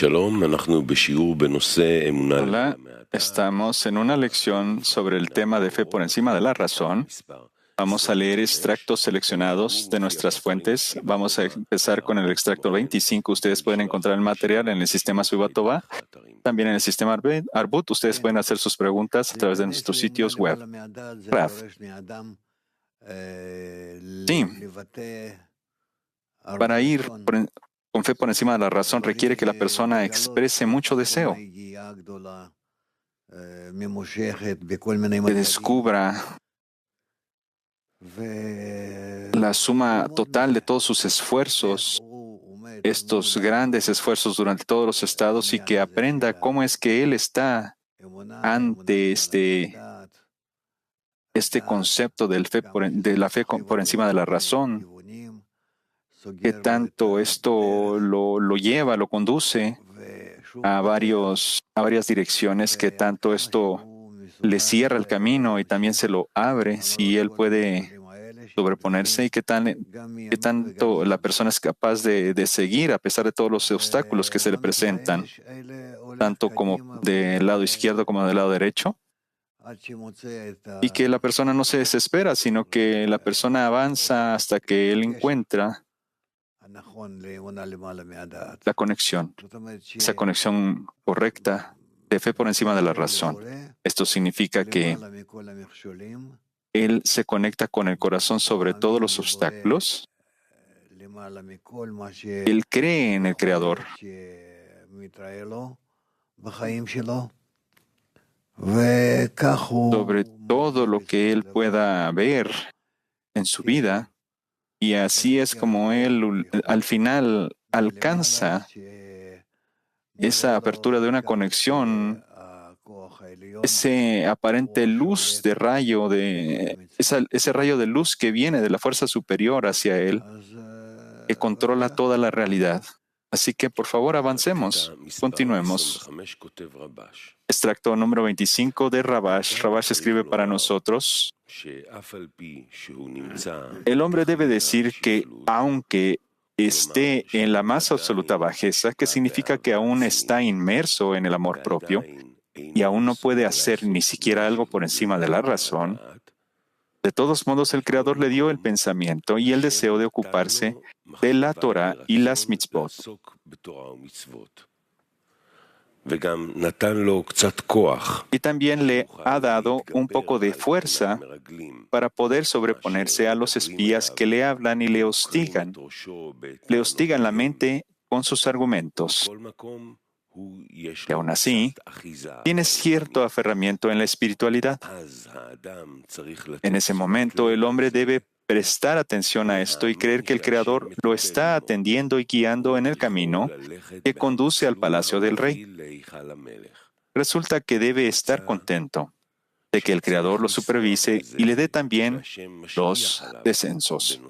Hola, estamos en una lección sobre el tema de fe por encima de la razón. Vamos a leer extractos seleccionados de nuestras fuentes. Vamos a empezar con el extracto 25. Ustedes pueden encontrar el material en el sistema Suivatova. También en el sistema Arbut, ustedes pueden hacer sus preguntas a través de nuestros sitios web. Raf. Sí, para ir con fe por encima de la razón requiere que la persona exprese mucho deseo, que descubra la suma total de todos sus esfuerzos, estos grandes esfuerzos durante todos los estados, y que aprenda cómo es que él está ante este concepto de la fe por encima de la razón, que tanto esto lo lleva, lo conduce a varias direcciones, que tanto esto le cierra el camino y también se lo abre si él puede sobreponerse, y que tanto la persona es capaz de seguir a pesar de todos los obstáculos que se le presentan, tanto como del lado izquierdo como del lado derecho, y que la persona no se desespera, sino que la persona avanza hasta que él encuentra la conexión, esa conexión correcta de fe por encima de la razón. Esto significa que él se conecta con el corazón sobre todos los obstáculos. Él cree en el Creador, sobre todo lo que él pueda ver en su vida, y así es como él al final alcanza esa apertura de una conexión, ese aparente luz de rayo, ese rayo de luz que viene de la fuerza superior hacia él, que controla toda la realidad. Así que, por favor, avancemos. Continuemos. Extracto número 25 de Rabash. Rabash escribe para nosotros: el hombre debe decir que, aunque esté en la más absoluta bajeza, que significa que aún está inmerso en el amor propio y aún no puede hacer ni siquiera algo por encima de la razón, de todos modos el Creador le dio el pensamiento y el deseo de ocuparse de la Torah y las mitzvot. Y también le ha dado un poco de fuerza para poder sobreponerse a los espías que le hablan y le hostigan la mente con sus argumentos. Y aún así, tiene cierto aferramiento en la espiritualidad. En ese momento, el hombre debe prestar atención a esto y creer que el Creador lo está atendiendo y guiando en el camino que conduce al palacio del rey. Resulta que debe estar contento de que el Creador lo supervise y le dé también los descensos.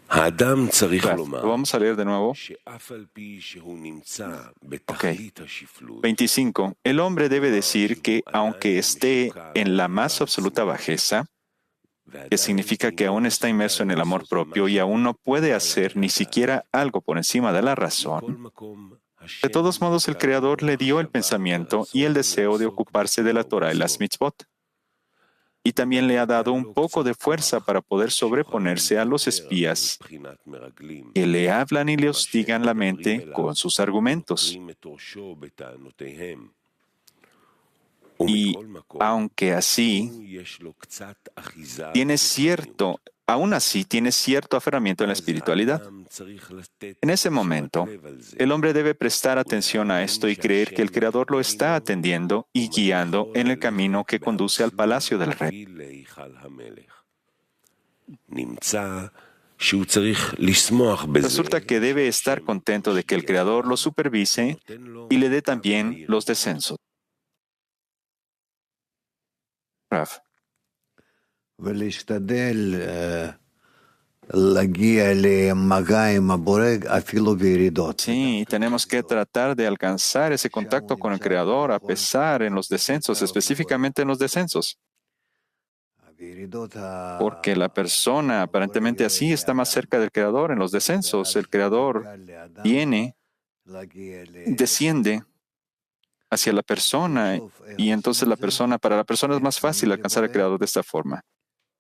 Claro, lo vamos a leer de nuevo. Okay. 25. El hombre debe decir que, aunque esté en la más absoluta bajeza, que significa que aún está inmerso en el amor propio y aún no puede hacer ni siquiera algo por encima de la razón, de todos modos el Creador le dio el pensamiento y el deseo de ocuparse de la Torah y las mitzvot. Y también le ha dado un poco de fuerza para poder sobreponerse a los espías que le hablan y le hostigan la mente con sus argumentos. Y aunque así aún así tiene cierto aferramiento en la espiritualidad. En ese momento, el hombre debe prestar atención a esto y creer que el Creador lo está atendiendo y guiando en el camino que conduce al palacio del rey. Resulta que debe estar contento de que el Creador lo supervise y le dé también los descensos. Raf. Sí, tenemos que tratar de alcanzar ese contacto con el Creador a pesar en los descensos, específicamente en los descensos. porque la persona aparentemente así está más cerca del Creador en los descensos. El Creador viene, desciende hacia la persona y entonces para la persona es más fácil alcanzar al Creador de esta forma.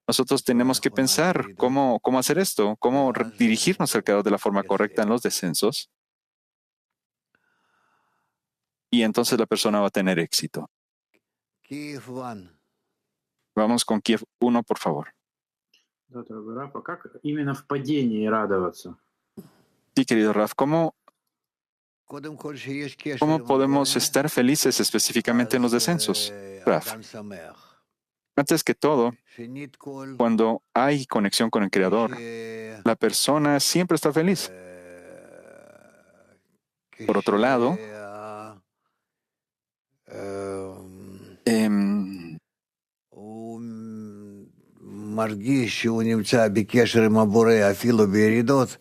Nosotros tenemos que pensar cómo hacer esto, cómo dirigirnos al Creador de la forma correcta en los descensos y entonces la persona va a tener éxito. Vamos con Kiev 1, por favor. Да, дорогой Раф, а как именно в падении радоваться? Sí, querido Raf, ¿cómo podemos estar felices específicamente en los descensos? Raf, antes que todo, cuando hay conexión con el Creador, la persona siempre está feliz. Por otro lado,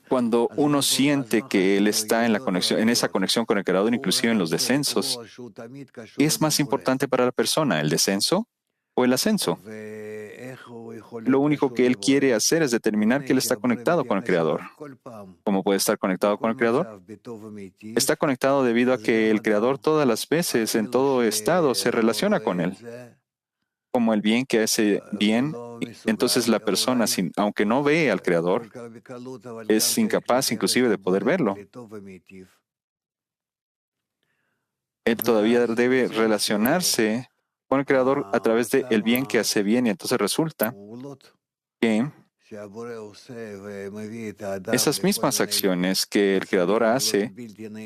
cuando uno siente que él está en esa conexión con el Creador, inclusive en los descensos, ¿qué es más importante para la persona, el descenso o el ascenso? Lo único que él quiere hacer es determinar que él está conectado con el Creador. ¿Cómo puede estar conectado con el Creador? Está conectado debido a que el Creador todas las veces, en todo estado, se relaciona con él. Como el bien que hace bien, entonces la persona, aunque no ve al Creador, es incapaz inclusive de poder verlo. Él todavía debe relacionarse con el Creador a través del bien que hace bien, y entonces resulta que esas mismas acciones que el Creador hace,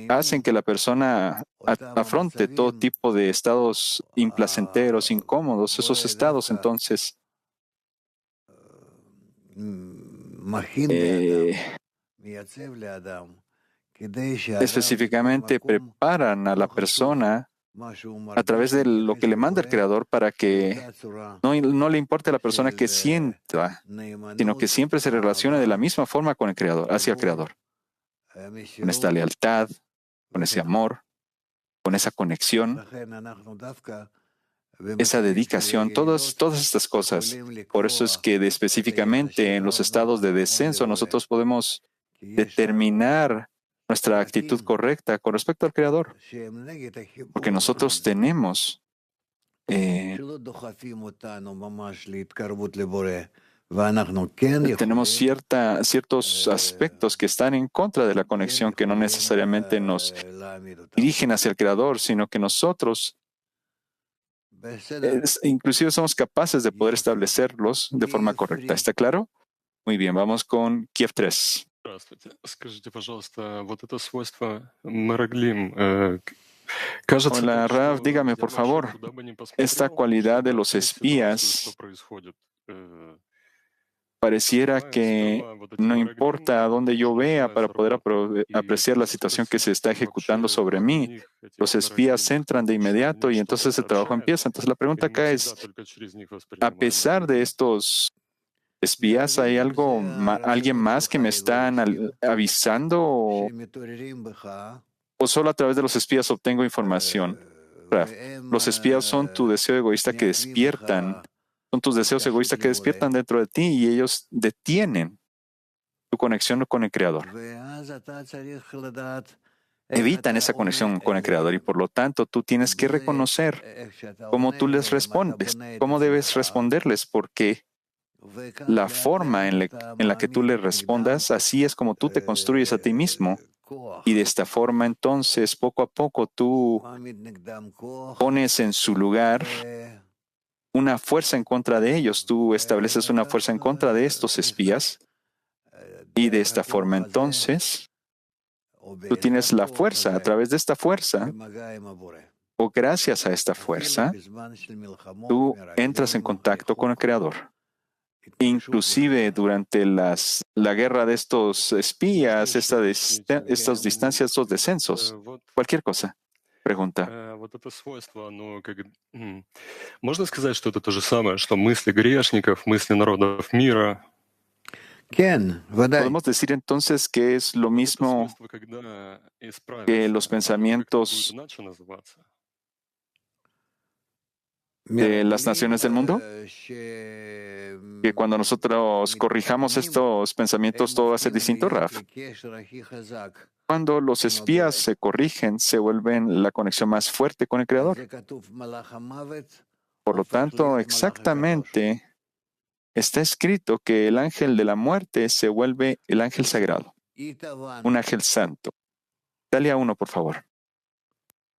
hacen que la persona afronte todo tipo de estados implacenteros, incómodos. Esos estados, entonces, específicamente preparan a la persona a través de lo que le manda el Creador para que no le importe a la persona que sienta, sino que siempre se relacione de la misma forma con el Creador, hacia el Creador, con esta lealtad, con ese amor, con esa conexión, esa dedicación, todas estas cosas. Por eso es que específicamente en los estados de descenso nosotros podemos determinar nuestra actitud correcta con respecto al Creador, porque nosotros tenemos ciertos aspectos que están en contra de la conexión, que no necesariamente nos dirigen hacia el Creador, sino que nosotros inclusive somos capaces de poder establecerlos de forma correcta. ¿Está claro? Muy bien, vamos con Kiev 3. Здравствуйте. Скажите, пожалуйста, вот это свойство Мераглим, кажется, Hola, Rav, что dígame, я por вообще favor, куда бы ни esta посмотрел, cualidad de всегда los в той ситуации, что espías происходит, pareciera всплывает que сперва вот эти no Мераглим, importa a dónde yo что vea para начинается poder работать. И apreciar la хочется situación que se спросить, está ejecutando вообще sobre в mí, них, этих los espías Мераглимах, entran de inmediato y они что-то entonces el trabajo сообщают? empieza. Entonces la pregunta Или мы acá всегда es, только через них a воспринимаем pesar de Мераглим? estos espías, ¿hay alguien más que me están avisando o solo a través de los espías obtengo información? Raf, los espías son tu deseo egoísta que despiertan, son tus deseos egoístas que despiertan dentro de ti y ellos detienen tu conexión con el Creador. Evitan esa conexión con el Creador y por lo tanto tú tienes que reconocer cómo tú les respondes, cómo debes responderles, porque la forma en la que tú les respondas, así es como tú te construyes a ti mismo. Y de esta forma, entonces, poco a poco tú pones en su lugar una fuerza en contra de ellos. Tú estableces una fuerza en contra de estos espías. Y de esta forma, entonces, tú tienes la fuerza. A través de esta fuerza, o gracias a esta fuerza, tú entras en contacto con el Creador. Inclusive durante la guerra de estos espías, estas distancias, estos descensos, cualquier cosa. Pregunta. Вот это свойство, оно как... Можно сказать, что это то же самое, что мысли грешников, мысли народов мира? Podemos decir entonces que es lo Вот это mismo свойство, когда que los исправятся, оно как-то будет pensamientos иначе называться? de las naciones del mundo. Э, ¿Cómo? Э, que cuando nosotros corrijamos estos pensamientos todo va a ser distinto, Raf. Cuando los espías se corrigen, se vuelven la conexión más fuerte con el Creador. Por lo tanto, exactamente está escrito que el ángel de la muerte se vuelve el ángel sagrado, un ángel santo. Dale a uno, por favor.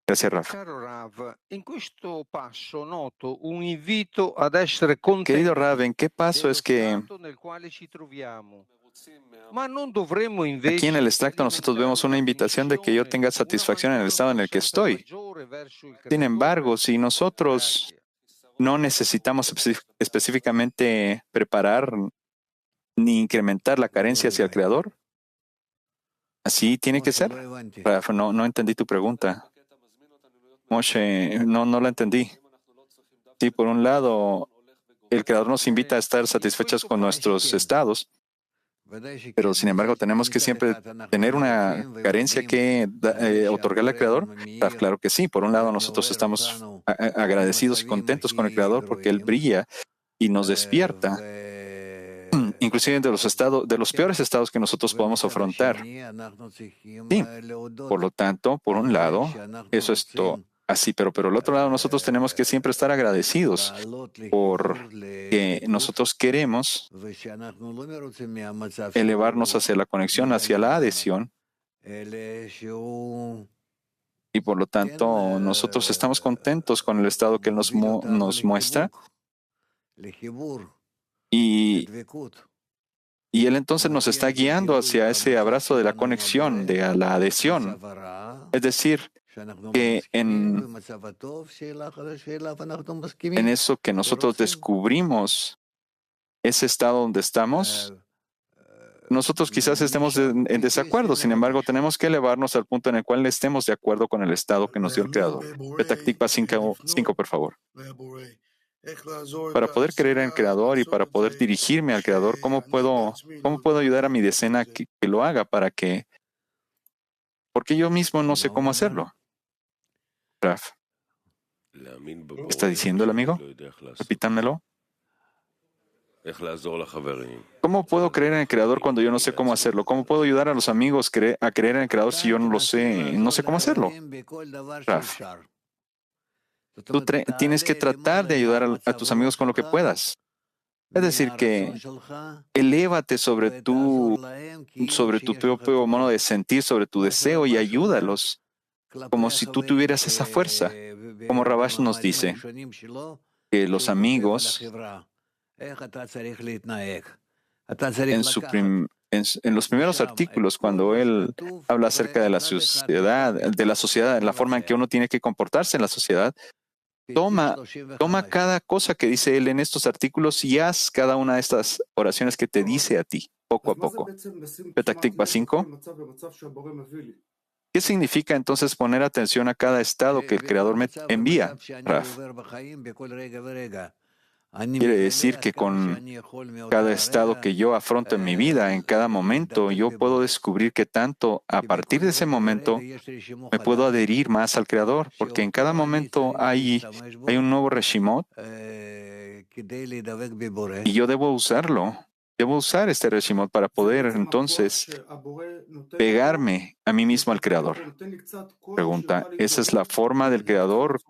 Gracias, Raf. Caro Rav, in questo passo noto un invito ad essere Querido contenti Rav, ¿en qué paso dello es que stato nel quale ci troviamo? Ma non dovremmo aquí en invece el extracto nosotros vemos una invitación de que yo tenga satisfacción en el estado en el que estoy? maggiore verso il Sin embargo, Creatore? si nosotros Grazie. no necesitamos específicamente preparar ni incrementar la carencia hacia el Creador, así tiene que ser. Raf, no entendí tu pregunta. Moshe, no la entendí. Sí, por un lado, el Creador nos invita a estar satisfechos con nuestros estados, pero sin embargo tenemos que siempre tener una carencia que otorgarle al Creador. Claro que sí. Por un lado, nosotros estamos agradecidos y contentos con el Creador porque Él brilla y nos despierta, inclusive de los peores estados que nosotros podamos afrontar. Sí, por lo tanto, por un lado, eso es todo así, pero por el otro lado, nosotros tenemos que siempre estar agradecidos por que nosotros queremos elevarnos hacia la conexión, hacia la adhesión, y por lo tanto, nosotros estamos contentos con el estado que Él nos muestra, y Él entonces nos está guiando hacia ese abrazo de la conexión, de la adhesión. Es decir, que en eso que nosotros descubrimos ese estado donde estamos, nosotros quizás estemos en desacuerdo. Sin embargo, tenemos que elevarnos al punto en el cual estemos de acuerdo con el estado que nos dio el Creador. Petah Tikva 5, por favor. Para poder creer en el Creador y para poder dirigirme al Creador, ¿cómo puedo ayudar a mi decena que lo haga porque yo mismo no sé cómo hacerlo? Raf, ¿qué está diciendo el amigo? Repítanmelo. ¿Cómo puedo creer en el Creador cuando yo no sé cómo hacerlo? ¿Cómo puedo ayudar a los amigos a creer en el Creador si yo no sé cómo hacerlo? Raf, tú tienes que tratar de ayudar a tus amigos con lo que puedas. Es decir, que elévate sobre tu propio modo de sentir, sobre tu deseo, y ayúdalos como si tú tuvieras esa fuerza. Como Rabash nos dice, que los amigos en los primeros artículos, cuando él habla acerca de la sociedad, la forma en que uno tiene que comportarse en la sociedad, toma cada cosa que dice él en estos artículos y haz cada una de estas oraciones que te dice a ti, poco a poco. Petah Tikva 5. ¿Qué significa entonces poner atención a cada estado que el Creador me envía, Raf? Quiere decir que con cada estado que yo afronto en mi vida, en cada momento, yo puedo descubrir que tanto a partir de ese momento me puedo adherir más al Creador, porque en cada momento hay un nuevo Reshimot y yo debo usarlo. Debo usar este Reshimot para poder entonces pegarme a mí mismo al Creador. Pregunta, ¿esa es la forma del Creador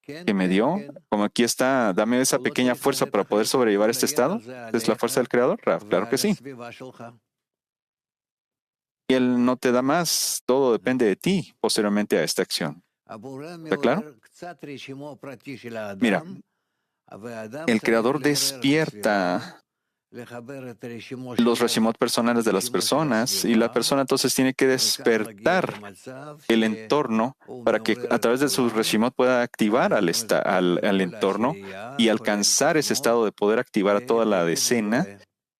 que me dio? Como aquí está, dame esa pequeña fuerza para poder sobrellevar este estado. ¿Es la fuerza del Creador, Raf? Claro que sí. Y Él no te da más, todo depende de ti posteriormente a esta acción. ¿Está claro? Mira, el Creador despierta los reshimot personales de las personas, y la persona entonces tiene que despertar el entorno para que a través de sus reshimot pueda activar al entorno y alcanzar ese estado de poder activar a toda la decena,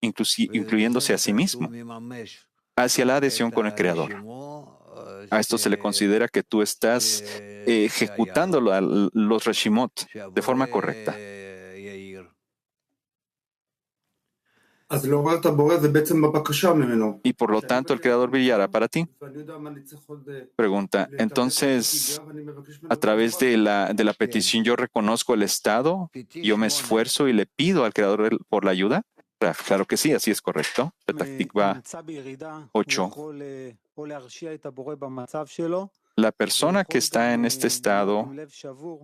incluyéndose a sí mismo, hacia la adhesión con el Creador. A esto se le considera que tú estás ejecutando los reshimot de forma correcta. y por lo tanto el Creador brillará para ti. Pregunta, entonces, a través de la petición yo reconozco el estado, yo me esfuerzo y le pido al Creador por la ayuda. Claro que sí, así es correcto. Petah Tikva 8. La persona que está en este estado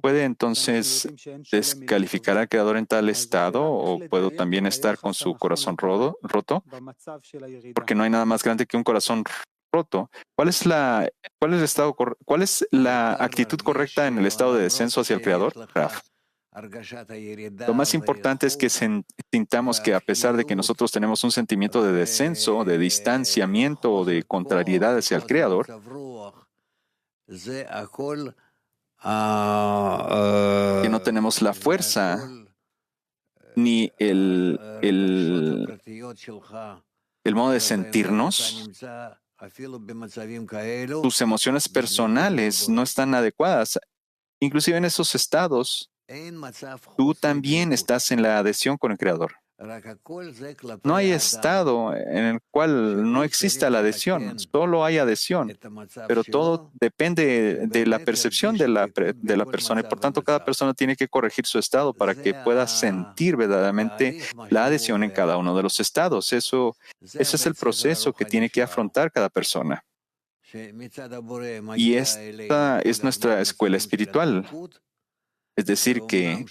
puede entonces descalificar al Creador en tal estado, o puedo también estar con su corazón roto, porque no hay nada más grande que un corazón roto. ¿Cuál es la actitud correcta en el estado de descenso hacia el Creador? Raf. Lo más importante es que sintamos que a pesar de que nosotros tenemos un sentimiento de descenso, de distanciamiento o de contrariedad hacia el Creador, que no tenemos la fuerza ni el modo de sentirnos, tus emociones personales no están adecuadas. Inclusive en esos estados, tú también estás en la adhesión con el Creador. No hay estado en el cual no exista la adhesión, solo hay adhesión, pero todo depende de la percepción de la persona y por tanto cada persona tiene que corregir su estado para que pueda sentir verdaderamente la adhesión en cada uno de los estados. Ese es el proceso que tiene que afrontar cada persona. Y esta es nuestra escuela espiritual. Es decir, que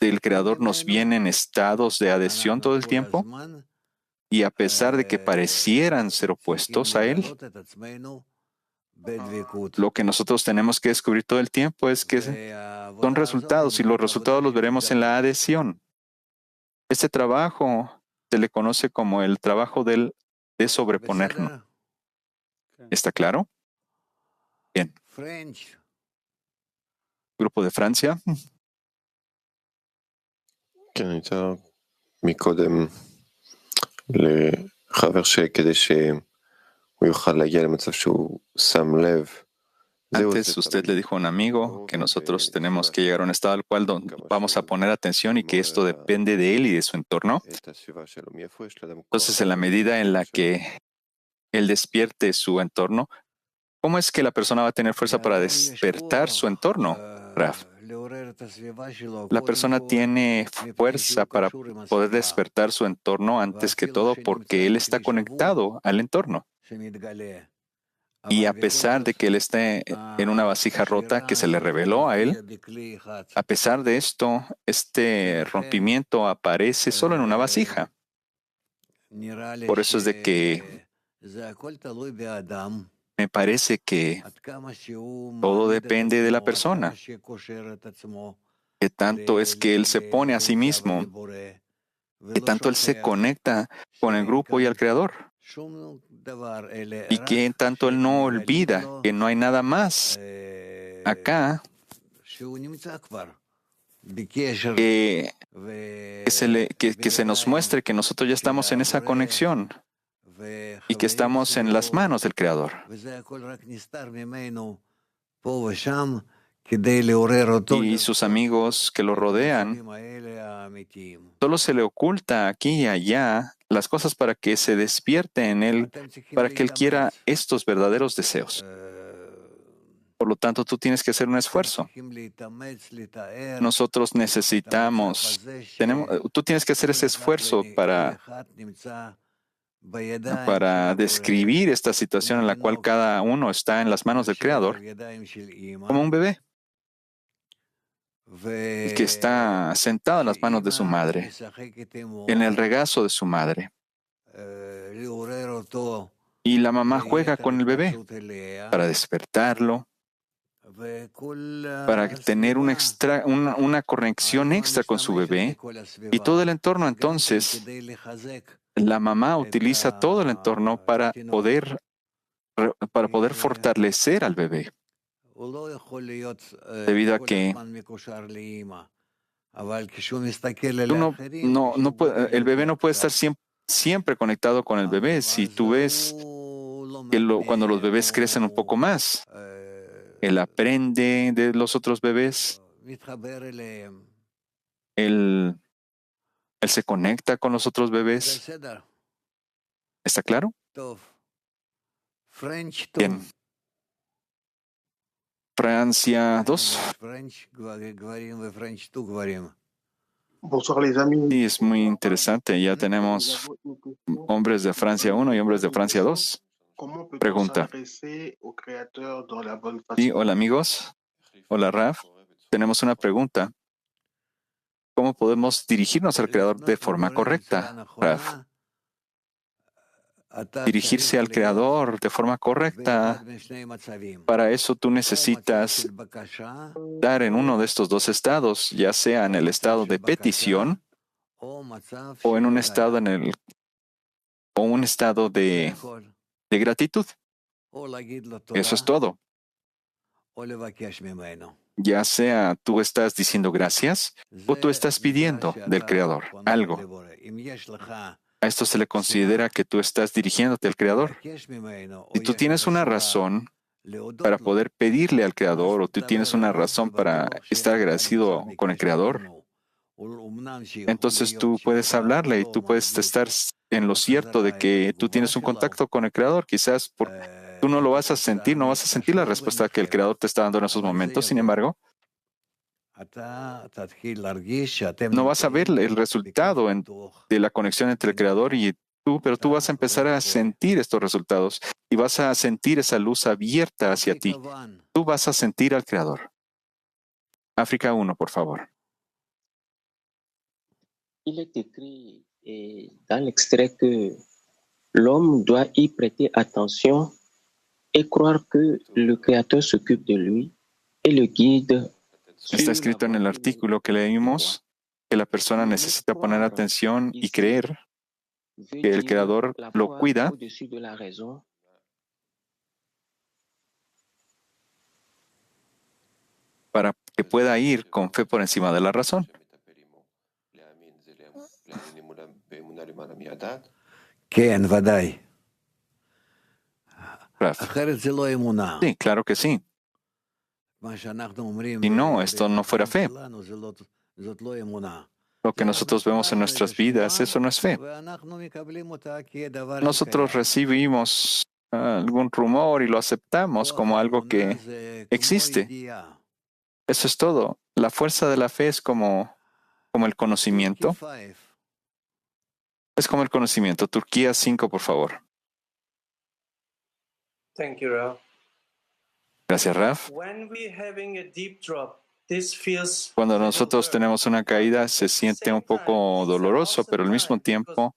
del Creador nos vienen estados de adhesión todo el tiempo y a pesar de que parecieran ser opuestos a Él, lo que nosotros tenemos que descubrir todo el tiempo es que son resultados y los resultados los veremos en la adhesión. Este trabajo se le conoce como el trabajo de sobreponernos. ¿Está claro? Bien. Grupo de Francia. כן, הייתה מקודם לחבר שכדי שהוא יוכל להגיע למצב שהוא שם לב. Antes usted le dijo a un amigo que nosotros tenemos que llegar a un estado al cual vamos a poner atención y que esto depende de él y de su entorno. Entonces, en la medida en la que él despierte su entorno, ¿cómo es que la persona va a tener fuerza para despertar su entorno, Raf? La persona tiene fuerza para poder despertar su entorno antes que todo porque él está conectado al entorno. Y a pesar de que él esté en una vasija rota que se le reveló a él, a pesar de esto, este rompimiento aparece solo en una vasija. Por eso es de que me parece que todo depende de la persona. Que tanto es que él se pone a sí mismo, que tanto él se conecta con el grupo y al Creador, y que tanto él no olvida que no hay nada más acá que se nos muestre que nosotros ya estamos en esa conexión y que estamos en las manos del Creador. Y sus amigos que lo rodean, solo se le oculta aquí y allá las cosas para que se despierte en él, para que él quiera estos verdaderos deseos. Por lo tanto, tú tienes que hacer un esfuerzo. Nosotros tú tienes que hacer ese esfuerzo para describir esta situación en la cual cada uno está en las manos del Creador, como un bebé que está sentado en las manos de su madre, en el regazo de su madre. Y la mamá juega con el bebé para despertarlo, para tener una conexión extra con su bebé. Y todo el entorno, entonces, la mamá utiliza todo el entorno para poder fortalecer al bebé. Debido a que el bebé no puede estar siempre conectado con el bebé. Si tú ves que cuando los bebés crecen un poco más, él aprende de los otros bebés, él Él se conecta con los otros bebés. בסדר. ¿Está claro? טוב. פרנץ' Bien. טוב. Francia 2. פרנץ' גברים ופרנץ' 2 גברים. Bonsoir les amis. Sí, es muy interesante. Ya tenemos hombres de Francia 1 y hombres de Francia 2. Comment peut-on Pregunta. s'adresser au Créateur dans la bonne Sí, façon? hola amigos. Hola Raf. Tenemos una pregunta. ¿Cómo podemos dirigirnos al Creador de forma correcta, Raf? Dirigirse al Creador de forma correcta, para eso tú necesitas estar en uno de estos dos estados, ya sea en el estado de petición o en un estado o un estado de gratitud. Eso es todo. Ya sea tú estás diciendo gracias o tú estás pidiendo del Creador algo. A esto se le considera que tú estás dirigiéndote al Creador. Si tú tienes una razón para poder pedirle al Creador o tú tienes una razón para estar agradecido con el Creador, entonces tú puedes hablarle y tú puedes estar en lo cierto de que tú tienes un contacto con el Creador. Quizás tú no lo vas a sentir, no vas a sentir la respuesta que el Creador te está dando en esos momentos. Sin embargo, no vas a ver el resultado de la conexión entre el Creador y tú, pero tú vas a empezar a sentir estos resultados y vas a sentir esa luz abierta hacia ti. Tú vas a sentir al Creador. África 1, por favor. Il est écrit dans l'extrait que l'homme doit y prêter attention et croire que le Créateur s'occupe de lui et le guide. Está escrito en el artículo que leímos que la persona necesita poner atención y creer que el Creador lo cuida para que pueda ir con fe por encima de la razón. Raf. Sí, claro que sí. Si no, esto no fuera fe. Lo que nosotros vemos en nuestras vidas, eso no es fe. Nosotros recibimos algún rumor y lo aceptamos como algo que existe. Eso es todo. La fuerza de la fe es como el conocimiento. Es como el conocimiento. Turquía 5, por favor. Thank you, Raf. Gracias, Raf. When we're having a deep drop, this feels Cuando nosotros tenemos una caída, se siente un poco doloroso, pero al mismo tiempo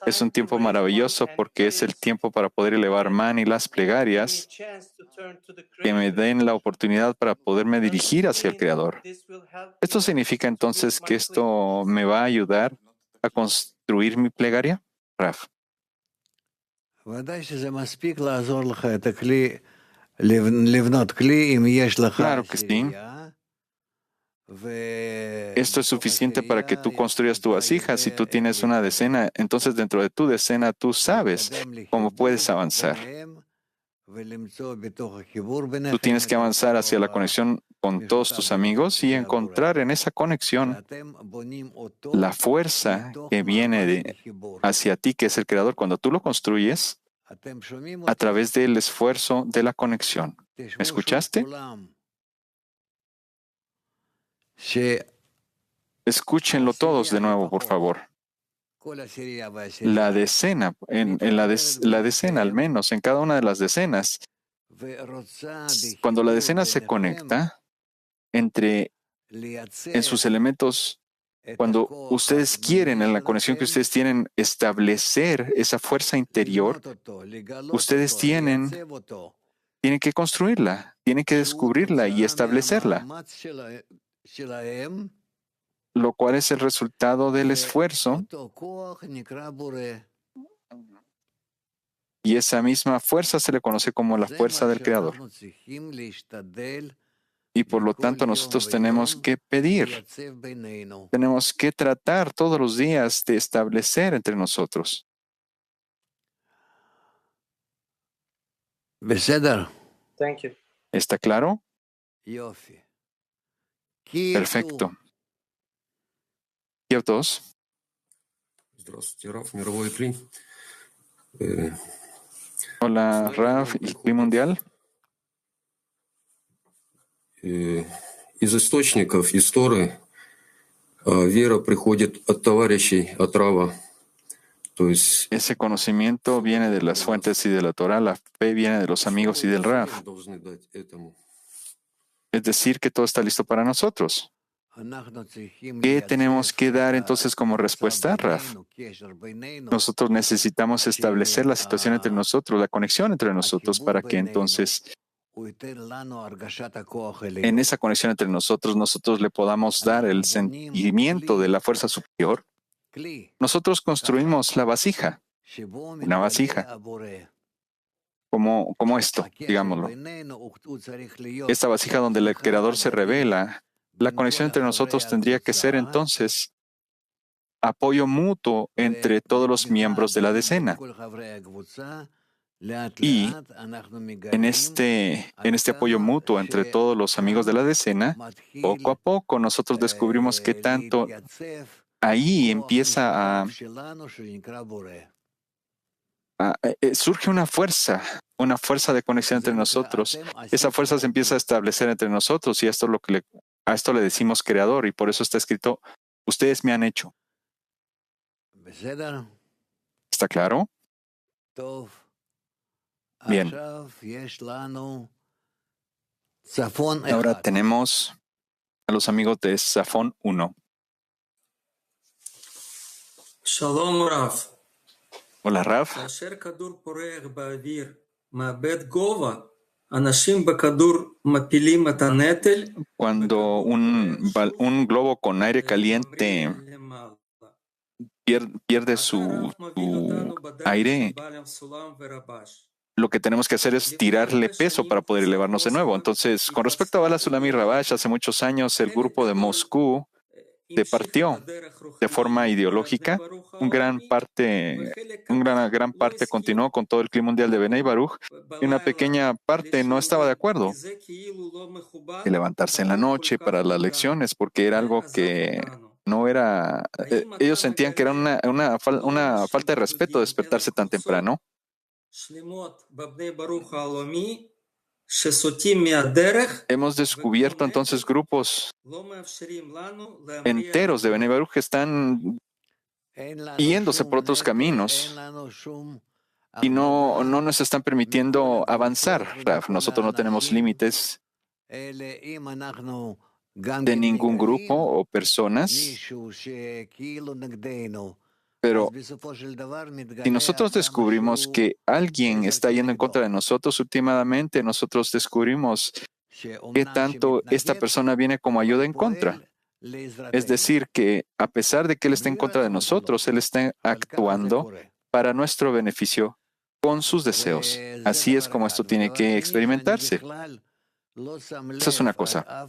es un tiempo maravilloso porque es el tiempo para poder elevar man y las plegarias que me den la oportunidad para poderme dirigir hacia el Creador. ¿Esto significa entonces que esto me va a ayudar a construir mi plegaria? Raf. Claro que sí. Esto es suficiente para que tú construyas tu vasija. Si tú tienes una decena, entonces dentro de tu decena tú sabes cómo puedes avanzar. Tú tienes que avanzar hacia la conexión con todos tus amigos y encontrar en esa conexión la fuerza que viene hacia ti, que es el Creador. Cuando tú lo construyes a través del esfuerzo de la conexión. ¿Me escuchaste? Escúchenlo todos de nuevo, por favor. La decena, la decena al menos, en cada una de las decenas. Cuando la decena se conecta en sus elementos, cuando ustedes quieren, en la conexión que ustedes tienen, establecer esa fuerza interior, ustedes tienen que construirla, tienen que descubrirla y establecerla, lo cual es el resultado del esfuerzo. Y esa misma fuerza se le conoce como la fuerza del Creador. Y por lo tanto nosotros tenemos que pedir, tenemos que tratar todos los días de establecer entre nosotros. Thank you. ¿Está claro? Perfecto. Kiev 2. Hola, Raf y Clima Mundial. Из источников истории вера приходит от товарищей, от Рава. Ese conocimiento viene de las fuentes y de la Torah, la fe viene de los amigos y del Raf. Es decir, que todo está listo para nosotros. ¿Qué tenemos que dar entonces como respuesta, Raf? Nosotros necesitamos establecer la situación entre nosotros, la conexión entre nosotros, para que entonces en esa conexión entre nosotros le podamos dar el sentimiento de la fuerza superior. Nosotros construimos la vasija, una vasija, como esto, digámoslo. Esta vasija donde el Creador se revela. La conexión entre nosotros tendría que ser entonces apoyo mutuo entre todos los miembros de la decena. Y en este apoyo mutuo entre todos los amigos de la decena, poco a poco nosotros descubrimos que tanto ahí empieza surge una fuerza de conexión entre nosotros. Esa fuerza se empieza a establecer entre nosotros y esto es lo que a esto le decimos creador y por eso está escrito, ustedes me han hecho. ¿Está claro? Bien. Ahora tenemos a los amigos de Safón 1. Shalom, Raf. Hola, Raf. Cuando un globo con aire caliente pierde su aire, lo que tenemos que hacer es tirarle peso para poder elevarnos de nuevo. Entonces, con respecto a Bala Sulam y Rabash, hace muchos años el grupo de Moscú departió de forma ideológica. Una gran parte continuó con todo el clima mundial de Benei Baruch y una pequeña parte no estaba de acuerdo de levantarse en la noche para las lecciones porque era algo que no era... ellos sentían que era una falta de respeto despertarse tan temprano. Hemos descubierto entonces grupos enteros de Benei Baruch que están yéndose por otros caminos y no nos están permitiendo avanzar, Raf. Nosotros no tenemos límites de ningún grupo o personas, pero si nosotros descubrimos que alguien está yendo en contra de nosotros, últimamente nosotros descubrimos que tanto esta persona viene como ayuda en contra. Es decir, que a pesar de que él está en contra de nosotros, él está actuando para nuestro beneficio con sus deseos. Así es como esto tiene que experimentarse. Esa es una cosa.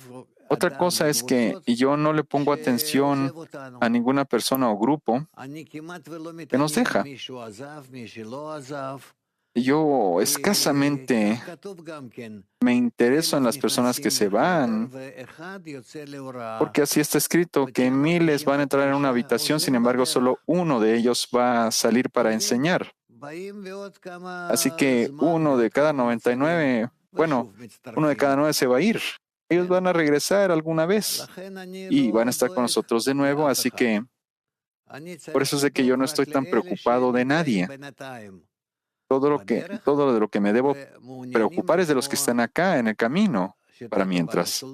Otra cosa es que yo no le pongo atención a ninguna persona o grupo que nos deja. Yo escasamente me intereso en las personas que se van, porque así está escrito, que miles van a entrar en una habitación, sin embargo, solo uno de ellos va a salir para enseñar. Así que uno de cada 99 se va a ir. Ellos van a regresar alguna vez y van a estar con nosotros de nuevo, así que por eso es de que yo no estoy tan preocupado de nadie. Todo de lo que me debo preocupar es de los que están acá en el camino para mientras,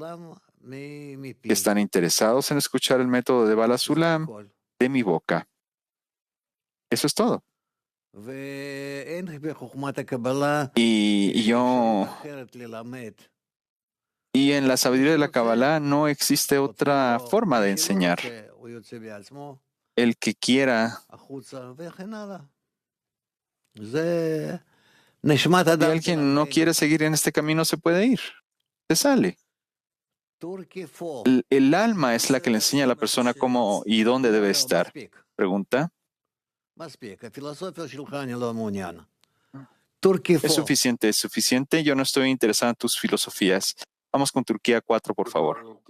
que están interesados en escuchar el método de Bala Sulam de mi boca. Eso es todo. Y en la sabiduría de la Kabbalah no existe otra forma de enseñar. El que quiera, si alguien no quiere seguir en este camino, se puede ir, se sale. El alma es la que le enseña a la persona cómo y dónde debe estar. Pregunta. Es suficiente. Yo no estoy interesado en tus filosofías. Vamos con Turquía 4, por favor.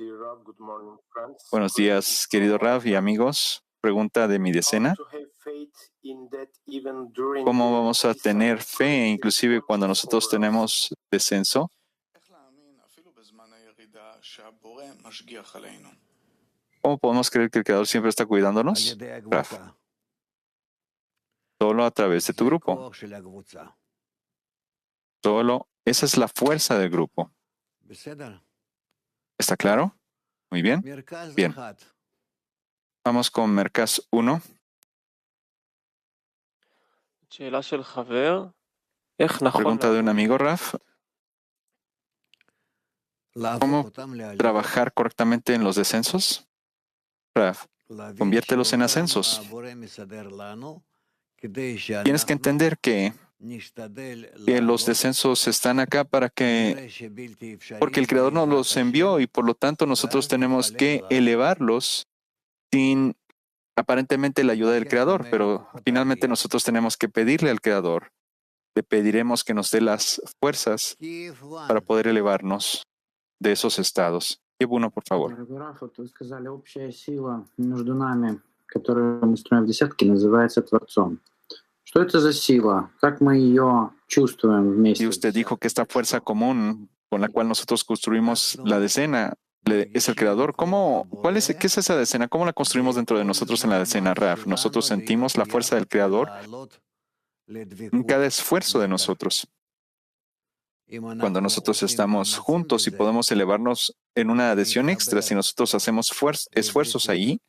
Buenos días, querido Rav y amigos. Pregunta de mi decena. ¿Cómo vamos a tener fe, inclusive cuando nosotros tenemos descenso? ¿Cómo podemos creer que el Creador siempre está cuidándonos? Raf, solo a través de tu grupo. Solo, esa es la fuerza del grupo. ¿Está claro? Muy bien. Bien. Vamos con Merkaz 1. Pregunta de un amigo, Raf. ¿Cómo trabajar correctamente en los descensos? Raf, conviértelos en ascensos. Tienes que entender que los descensos están acá porque el Creador nos los envió y por lo tanto nosotros tenemos que elevarlos sin aparentemente la ayuda del Creador, pero finalmente nosotros tenemos que pedirle al Creador. Le pediremos que nos dé las fuerzas para poder elevarnos de esos estados. Uno, por favor. Вы сказали, общая сила между нами, которую мы строим в десятке, называется Творцом. Что это за сила? Как мы ее чувствуем вместе? Y usted dijo que esta fuerza común con la cual nosotros construimos la decena es el Creador. ¿Qué es esa decena? ¿Cómo la construimos dentro de nosotros en la decena, Raf? Nosotros sentimos la fuerza del Creador en cada esfuerzo de nosotros. Cuando nosotros estamos juntos y podemos elevarnos en una adhesión extra, si nosotros hacemos esfuerzos ahí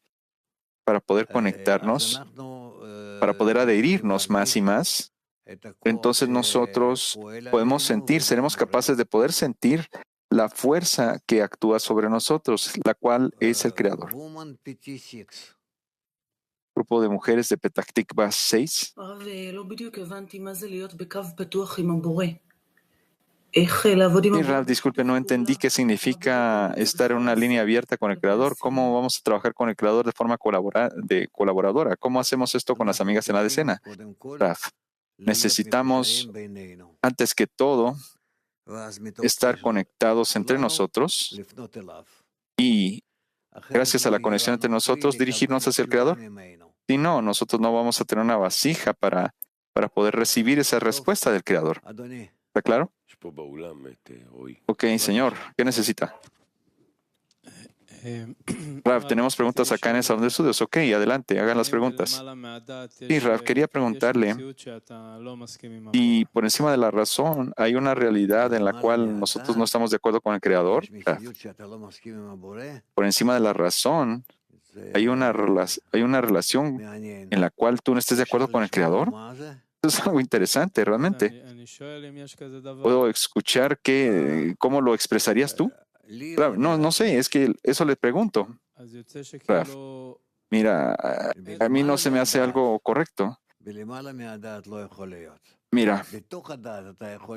para poder conectarnos, para poder adherirnos más y más, entonces nosotros seremos capaces de poder sentir la fuerza que actúa sobre nosotros, la cual es el Creador. Grupo de mujeres de Petah Tikva 6. Raf, disculpe, no entendí qué significa estar en una línea abierta con el Creador. ¿Cómo vamos a trabajar con el Creador de forma colaboradora? ¿Cómo hacemos esto con las amigas en la decena? Raf, necesitamos, antes que todo, estar conectados entre nosotros y, gracias a la conexión entre nosotros, dirigirnos hacia el Creador. Si no, nosotros no vamos a tener una vasija para poder recibir esa respuesta del Creador. ¿Está claro? Ok, señor, ¿qué necesita? Rav, tenemos preguntas acá en el salón de estudios. Ok, adelante, hagan las preguntas. Sí, Rav, quería preguntarle, y por encima de la razón, ¿hay una realidad en la cual nosotros no estamos de acuerdo con el Creador? Rav, por encima de la razón, ¿hay una relación en la cual tú no estés de acuerdo con el Creador? Eso es algo interesante, realmente. ¿Puedo escuchar cómo lo expresarías tú? Rav, no sé, es que eso le pregunto. Rav, mira, a mí no se me hace algo correcto. Mira,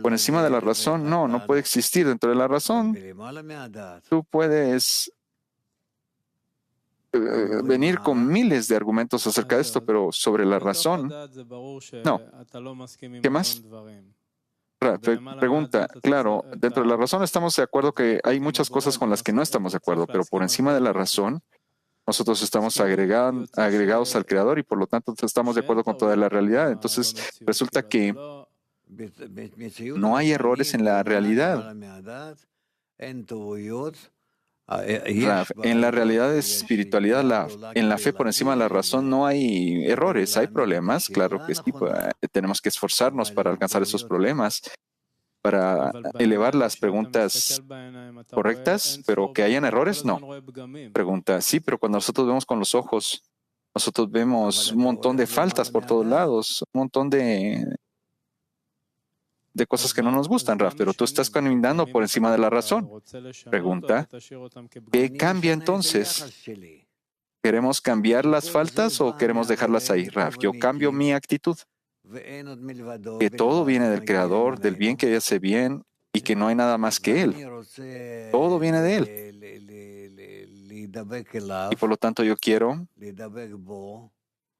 por encima de la razón, no puede existir. Dentro de la razón, tú puedes venir con miles de argumentos acerca de esto, pero sobre la razón, no. ¿Qué más? Pregunta, claro, dentro de la razón estamos de acuerdo que hay muchas cosas con las que no estamos de acuerdo, pero por encima de la razón, nosotros estamos agregados al Creador y por lo tanto estamos de acuerdo con toda la realidad. Entonces, resulta que no hay errores en la realidad. En la realidad de espiritualidad, en la fe por encima de la razón, no hay errores, hay problemas, claro que sí, tenemos que esforzarnos para alcanzar esos problemas, para elevar las preguntas correctas, pero que hayan errores, no. Pregunta, sí, pero cuando nosotros vemos con los ojos, nosotros vemos un montón de faltas por todos lados, un montón de cosas que no nos gustan, Raf, pero tú estás caminando por encima de la razón. Pregunta, ¿qué cambia entonces? ¿Queremos cambiar las faltas o queremos dejarlas ahí, Raf? Yo cambio mi actitud. Que todo viene del Creador, del bien que hace bien y que no hay nada más que Él. Todo viene de Él. Y por lo tanto yo quiero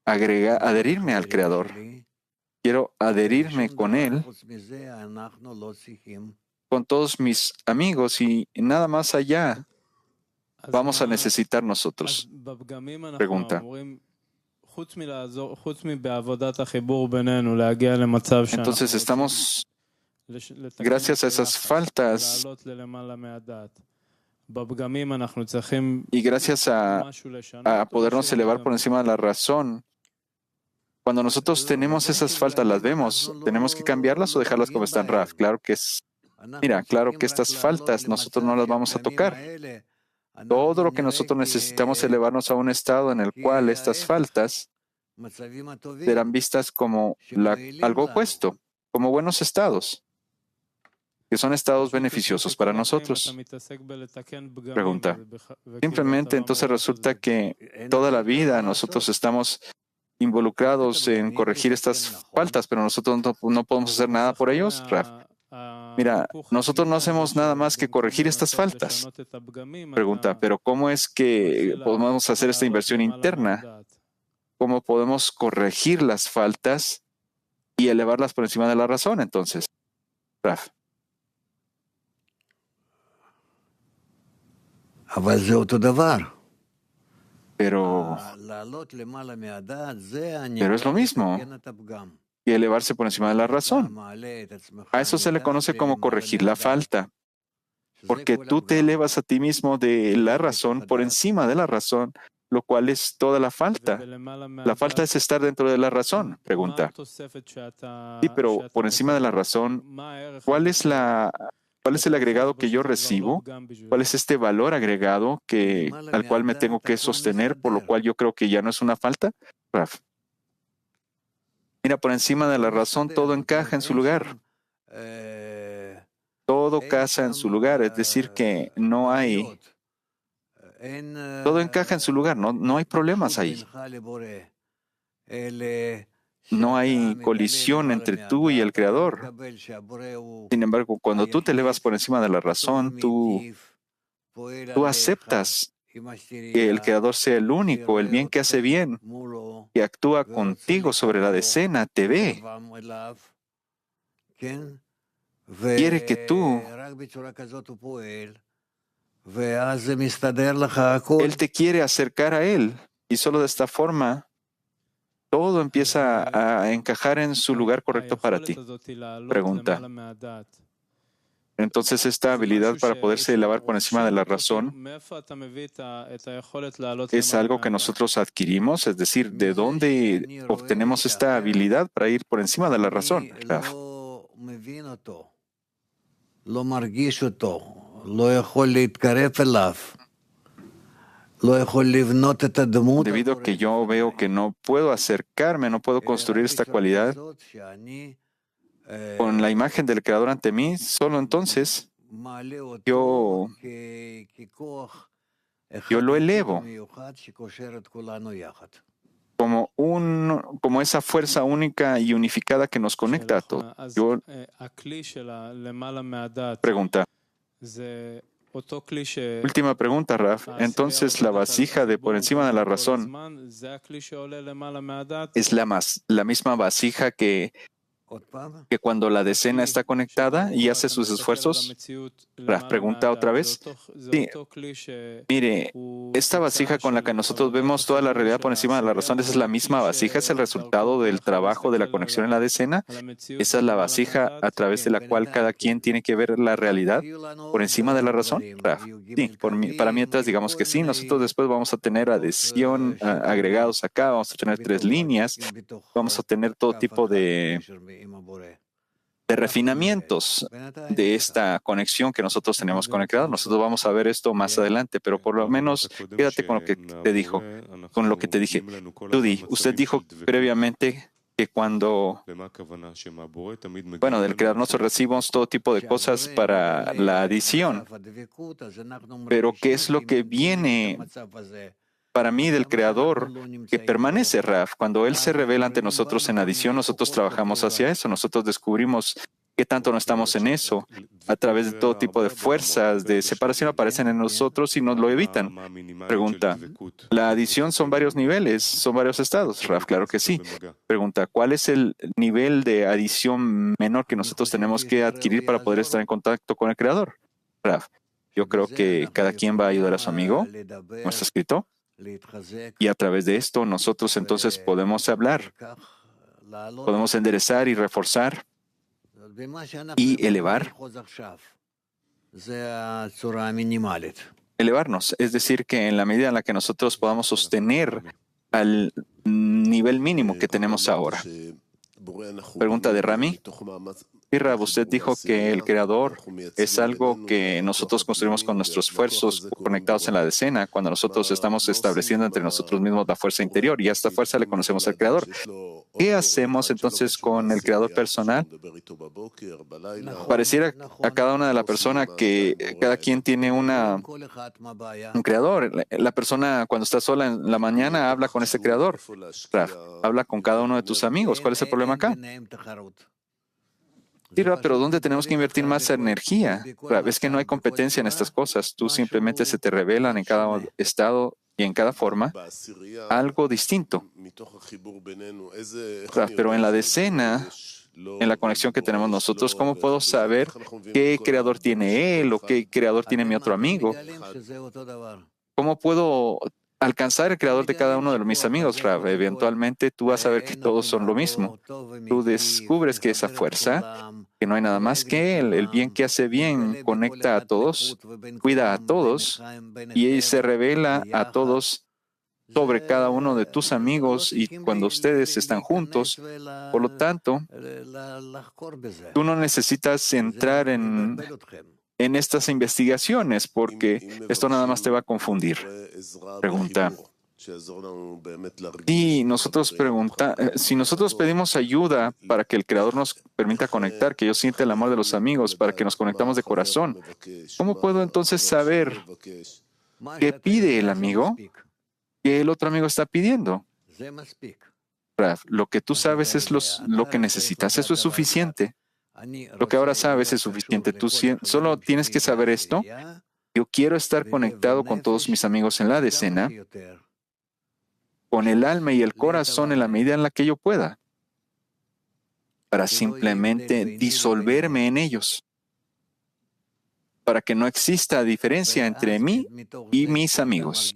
adherirme al Creador. Quiero adherirme con Él, con todos mis amigos y nada más allá vamos a necesitar nosotros. Pregunta, Entonces estamos, gracias a esas faltas y gracias a podernos elevar por encima de la razón, cuando nosotros tenemos esas faltas, las vemos, ¿tenemos que cambiarlas o dejarlas como están, Raf? Claro que claro que estas faltas nosotros no las vamos a tocar. Todo lo que nosotros necesitamos es elevarnos a un estado en el cual estas faltas serán vistas como algo opuesto, como buenos estados, que son estados beneficiosos para nosotros. Pregunta. Simplemente entonces resulta que toda la vida nosotros estamos involucrados en corregir estas faltas, pero nosotros no podemos hacer nada por ellos, Raf. Mira, nosotros no hacemos nada más que corregir estas faltas. Pregunta, pero ¿cómo es que podemos hacer esta inversión interna? ¿Cómo podemos corregir las faltas y elevarlas por encima de la razón, entonces? Raf. Pero es lo mismo que elevarse por encima de la razón. A eso se le conoce como corregir la falta, porque tú te elevas a ti mismo de la razón por encima de la razón, lo cual es toda la falta. La falta es estar dentro de la razón. Pregunta. Sí, pero por encima de la razón, ¿cuál es el agregado que yo recibo? ¿Cuál es este valor agregado al cual me tengo que sostener, por lo cual yo creo que ya no es una falta? Raf. Mira, por encima de la razón todo encaja en su lugar. Todo casa en su lugar, es decir, que no hay... Todo encaja en su lugar, no hay problemas ahí. No hay colisión entre tú y el Creador. Sin embargo, cuando tú te elevas por encima de la razón, tú aceptas que el Creador sea el único, el bien que hace bien, que actúa contigo sobre la decena, te ve. Quiere que tú... Él te quiere acercar a Él y solo de esta forma todo empieza a encajar en su lugar correcto para ti. Pregunta. Entonces, esta habilidad para poderse elevar por encima de la razón es algo que nosotros adquirimos, es decir, ¿de dónde obtenemos esta habilidad para ir por encima de la razón? Debido a que yo veo que no puedo acercarme, no puedo construir esta cualidad con la imagen del Creador ante mí, solo entonces yo lo elevo como esa fuerza única y unificada que nos conecta a todos. Pregunta. Última pregunta, Raf. Entonces, la vasija de por encima de la razón es la misma vasija que cuando la decena está conectada y hace sus esfuerzos. Raf pregunta otra vez. Sí. Mire, esta vasija con la que nosotros vemos toda la realidad por encima de la razón, esa es la misma vasija, es el resultado del trabajo de la conexión en la decena. Esa es la vasija a través de la cual cada quien tiene que ver la realidad por encima de la razón. Raf. Sí, para mientras digamos que sí, nosotros después vamos a tener adhesión, agregados acá, vamos a tener 3 líneas, vamos a tener todo tipo de refinamientos de esta conexión que nosotros tenemos con el Creador. Nosotros vamos a ver esto más adelante, pero por lo menos quédate con lo que te dijo, con lo que te dije. Dudi, usted dijo previamente que cuando, del Creador nosotros recibimos todo tipo de cosas para la adición, pero ¿qué es lo que viene para mí del Creador que permanece, Raf? Cuando Él se revela ante nosotros en adición, nosotros trabajamos hacia eso, nosotros descubrimos qué tanto no estamos en eso. A través de todo tipo de fuerzas de separación aparecen en nosotros y nos lo evitan. Pregunta, ¿la adición son varios niveles, son varios estados? Raf, claro que sí. Pregunta, ¿cuál es el nivel de adición menor que nosotros tenemos que adquirir para poder estar en contacto con el Creador? Raf, yo creo que cada quien va a ayudar a su amigo. ¿No está escrito? Y a través de esto nosotros entonces podemos hablar, podemos enderezar y reforzar y elevarnos. Es decir, que en la medida en la que nosotros podamos sostener al nivel mínimo que tenemos ahora. Pregunta de Rami. Rab, usted dijo que el Creador es algo que nosotros construimos con nuestros esfuerzos conectados en la decena, cuando nosotros estamos estableciendo entre nosotros mismos la fuerza interior, y a esta fuerza le conocemos al Creador. ¿Qué hacemos entonces con el Creador personal? Pareciera a cada una de la persona que cada quien tiene un Creador. La persona cuando está sola en la mañana habla con ese Creador. Habla con cada uno de tus amigos. ¿Cuál es el problema acá? Pero ¿dónde tenemos que invertir más energía? Es que no hay competencia en estas cosas. Tú simplemente se te revelan en cada estado y en cada forma algo distinto. Pero en la decena, en la conexión que tenemos nosotros, ¿cómo puedo saber qué creador tiene él o qué creador tiene mi otro amigo? ¿Cómo puedo alcanzar el creador de cada uno de mis amigos, Rab? Eventualmente tú vas a ver que todos son lo mismo. Tú descubres que esa fuerza, que no hay nada más que él, el bien que hace bien, conecta a todos, cuida a todos y se revela a todos sobre cada uno de tus amigos y cuando ustedes están juntos. Por lo tanto, tú no necesitas entrar en estas investigaciones, porque esto nada más te va a confundir. Pregunta. Si nosotros pedimos ayuda para que el Creador nos permita conectar, que yo sienta el amor de los amigos, para que nos conectamos de corazón, ¿cómo puedo entonces saber qué pide el amigo, qué el otro amigo está pidiendo? Lo que tú sabes es lo que necesitas. Eso es suficiente. Lo que ahora sabes es suficiente. Tú solo tienes que saber esto. Yo quiero estar conectado con todos mis amigos en la decena, con el alma y el corazón en la medida en la que yo pueda, para simplemente disolverme en ellos, para que no exista diferencia entre mí y mis amigos.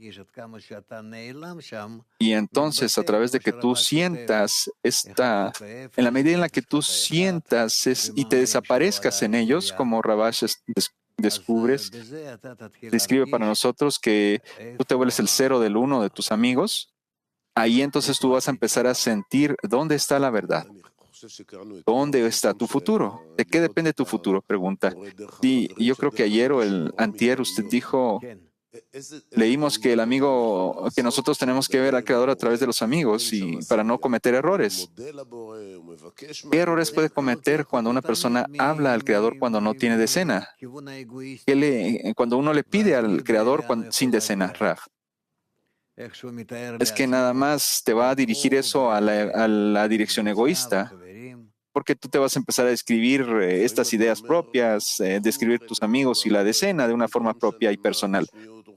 Y entonces, a través de que tú sientas en la medida en la que tú sientas y te desaparezcas en ellos, como Rabash describe para nosotros que tú te vuelves el 0 del 1 de tus amigos, ahí entonces tú vas a empezar a sentir dónde está la verdad. ¿Dónde está tu futuro? ¿De qué depende tu futuro? Pregunta. Sí, yo creo que ayer o el antier usted dijo, leímos que que nosotros tenemos que ver al Creador a través de los amigos y para no cometer errores. ¿Qué errores puede cometer cuando una persona habla al Creador cuando no tiene decena? Cuando uno le pide al Creador sin decena, Raf. Es que nada más te va a dirigir eso a la dirección egoísta, porque tú te vas a empezar a describir estas ideas propias, describir tus amigos y la decena de una forma propia y personal.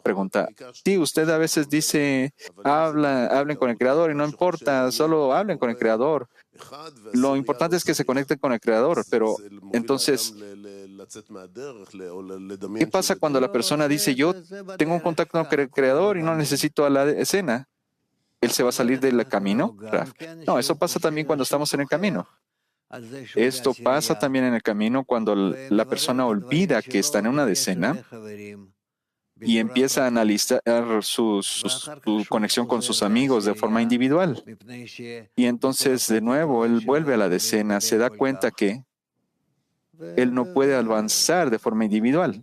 Pregunta. Sí, usted a veces dice, hablen con el Creador y no importa, solo hablen con el Creador. Lo importante es que se conecten con el Creador, pero entonces, ¿qué pasa cuando la persona dice, yo tengo un contacto con el Creador y no necesito a la decena? ¿Él se va a salir del camino? No, eso pasa también cuando estamos en el camino. Esto pasa también en el camino cuando la persona olvida que está en una decena y empieza a analizar su conexión con sus amigos de forma individual. Y entonces, de nuevo, él vuelve a la decena, se da cuenta que él no puede avanzar de forma individual.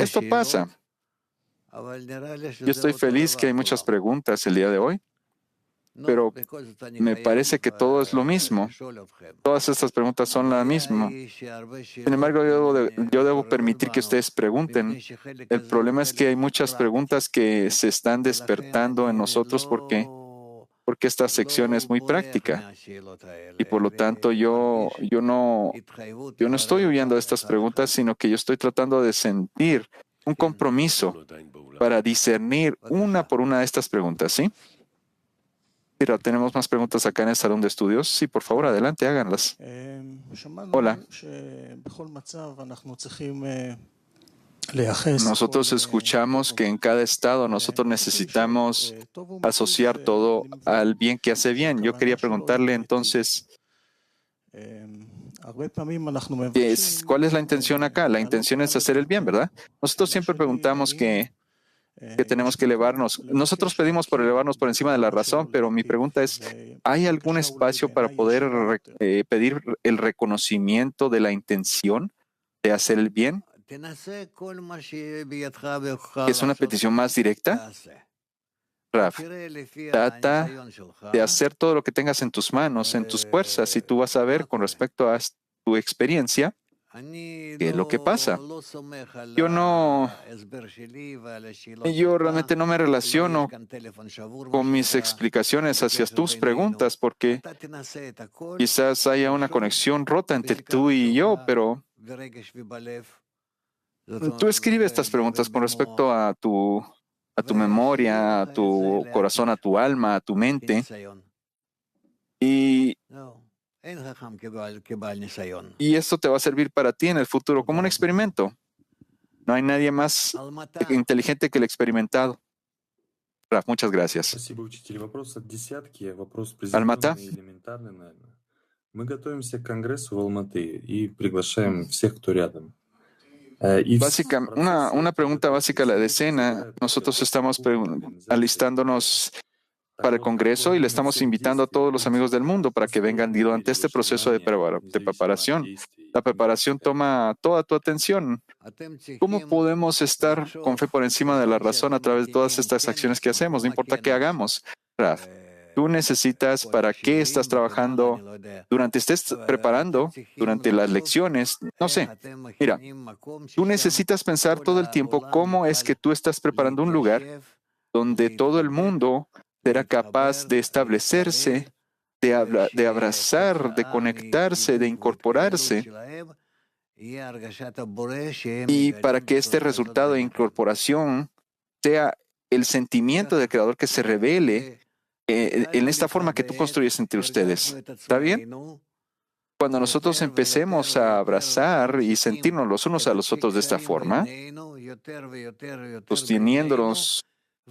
Esto pasa. Yo estoy feliz que hay muchas preguntas el día de hoy, pero me parece que todo es lo mismo. Todas estas preguntas son la misma. Sin embargo, yo debo permitir que ustedes pregunten. El problema es que hay muchas preguntas que se están despertando en nosotros porque esta sección es muy práctica. Y por lo tanto, yo no estoy huyendo de estas preguntas, sino que yo estoy tratando de sentir un compromiso para discernir una por una de estas preguntas, ¿sí? Mira, tenemos más preguntas acá en el salón de estudios. Sí, por favor, adelante, háganlas. Hola. Nosotros escuchamos que en cada estado nosotros necesitamos asociar todo al bien que hace bien. Yo quería preguntarle entonces, ¿cuál es la intención acá? La intención es hacer el bien, ¿verdad? Nosotros siempre preguntamos que tenemos que elevarnos. Nosotros pedimos por elevarnos por encima de la razón, pero mi pregunta es, ¿hay algún espacio para poder pedir el reconocimiento de la intención de hacer el bien? ¿Es una petición más directa? Raf, trata de hacer todo lo que tengas en tus manos, en tus fuerzas, y tú vas a ver con respecto a tu experiencia qué es lo que pasa. Yo realmente no me relaciono con mis explicaciones hacia tus preguntas porque quizás haya una conexión rota entre tú y yo, pero tú escribes estas preguntas con respecto a tu memoria, a tu corazón, a tu alma, a tu mente. Y esto te va a servir para ti en el futuro como un experimento. No hay nadie más inteligente que el experimentado. Raf, muchas gracias. Almata. Una pregunta básica a la decena. Nosotros estamos alistándonos para el Congreso y le estamos invitando a todos los amigos del mundo para que vengan durante este proceso de preparación. La preparación toma toda tu atención. ¿Cómo podemos estar con fe por encima de la razón a través de todas estas acciones que hacemos? No importa qué hagamos. Raf, tú necesitas, ¿para qué estás trabajando? Durante estés preparando, durante las lecciones, no sé. Mira, tú necesitas pensar todo el tiempo cómo es que tú estás preparando un lugar donde todo el mundo será capaz de establecerse, de abrazar, de conectarse, de incorporarse. Y para que este resultado de incorporación sea el sentimiento del Creador que se revele en esta forma que tú construyes entre ustedes. ¿Está bien? Cuando nosotros empecemos a abrazar y sentirnos los unos a los otros de esta forma, sosteniéndonos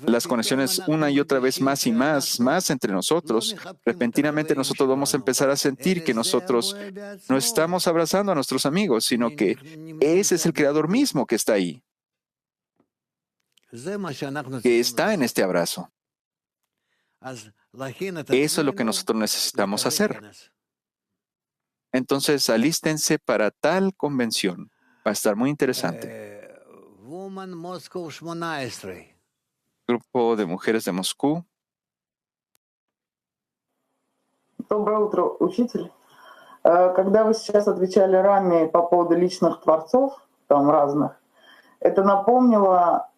las conexiones una y otra vez más y más entre nosotros, repentinamente nosotros vamos a empezar a sentir que nosotros no estamos abrazando a nuestros amigos, sino que ese es el Creador mismo que está ahí, que está en este abrazo. Eso es lo que nosotros necesitamos hacer. Entonces, alístense para tal convención. Va a estar muy interesante. Grupo de mujeres de Moscú. Доброе утро, учитель. Когда вы сейчас отвечали Раме по поводу личных творцов, там разных, это напомнило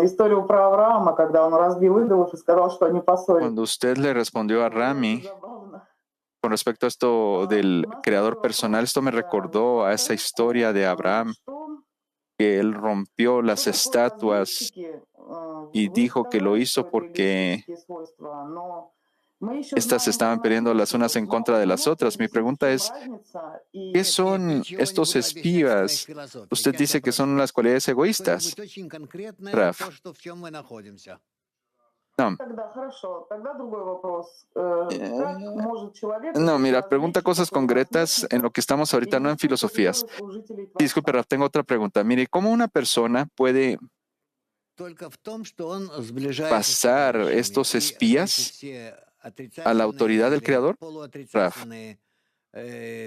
историю про Авраама, когда он разбил идолов и сказал, что они поссорились. Cuando usted le respondió a Rami con respecto a esto del creador personal, esto me recordó a esa historia de Abraham, que él rompió las estatuas y dijo que lo hizo porque estas estaban peleando las unas en contra de las otras. Mi pregunta es, ¿qué son estos espías? Usted dice que son las cualidades egoístas. Raf. No, mira, pregunta cosas concretas en lo que estamos ahorita, no en filosofías. Disculpe, Raf, tengo otra pregunta. Mire, ¿cómo una persona puede pasar estos espías a la autoridad del Creador? Raf,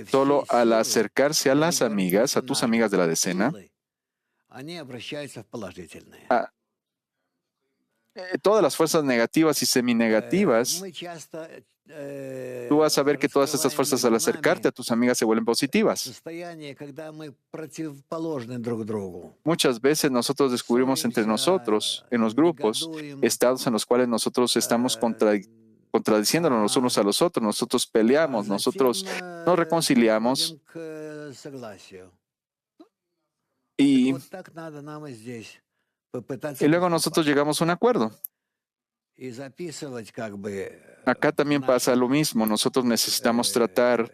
solo al acercarse a las amigas, a tus amigas de la decena, todas las fuerzas negativas y seminegativas, tú vas a ver que todas estas fuerzas al acercarte a tus amigas se vuelven positivas. Muchas veces nosotros descubrimos entre nosotros, en los grupos, estados en los cuales nosotros estamos contradiciéndonos los unos a los otros, nosotros peleamos, nosotros nos reconciliamos y luego nosotros llegamos a un acuerdo. Acá también pasa lo mismo. Nosotros necesitamos tratar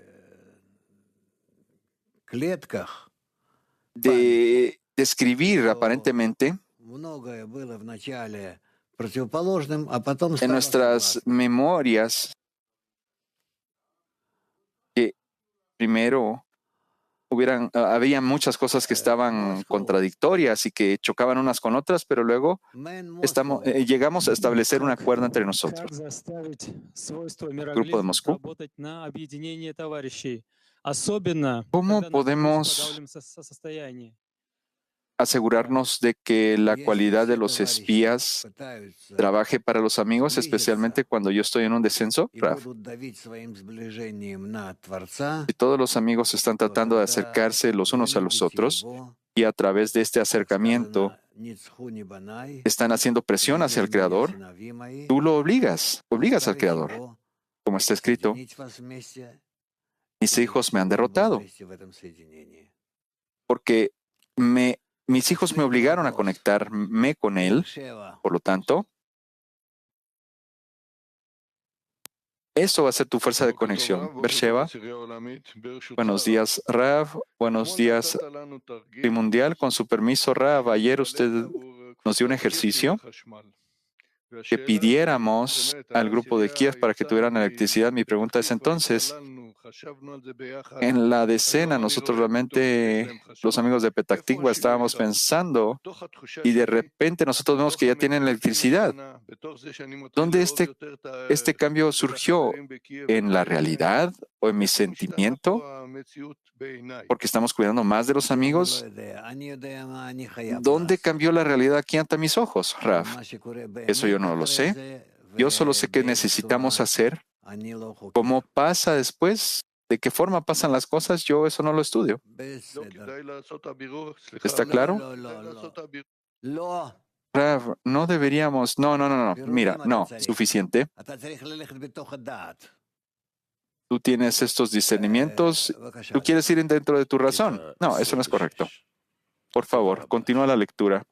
de describir aparentemente en nuestras memorias que primero había muchas cosas que estaban contradictorias y que chocaban unas con otras, pero luego llegamos a establecer un acuerdo entre nosotros. Grupo de Moscú. ¿Cómo podemos asegurarnos de que la cualidad de los espías trabaje para los amigos, especialmente cuando yo estoy en un descenso, Rav? Si todos los amigos están tratando de acercarse los unos a los otros y a través de este acercamiento están haciendo presión hacia el Creador, tú lo obligas al Creador. Como está escrito, mis hijos me han derrotado porque mis hijos me obligaron a conectarme con Él. Por lo tanto, eso va a ser tu fuerza de conexión. Beersheba. Buenos días, Rav. Buenos días, Mundial. Con su permiso, Rav, ayer usted nos dio un ejercicio que pidiéramos al grupo de Kiev para que tuvieran electricidad. Mi pregunta es entonces, en la decena nosotros realmente, los amigos de Petah Tikva, estábamos pensando y de repente nosotros vemos que ya tienen electricidad. ¿Dónde este cambio surgió? ¿En la realidad o en mi sentimiento? Porque estamos cuidando más de los amigos. ¿Dónde cambió la realidad aquí ante mis ojos, Rav? Eso yo no lo sé. Yo solo sé que necesitamos hacer. ¿Cómo pasa después? ¿De qué forma pasan las cosas? Yo eso no lo estudio. ¿Está claro? Rav, no deberíamos. No. Mira, no, suficiente. Tú tienes estos discernimientos. ¿Tú quieres ir dentro de tu razón? No, eso no es correcto. Por favor, continúa la lectura.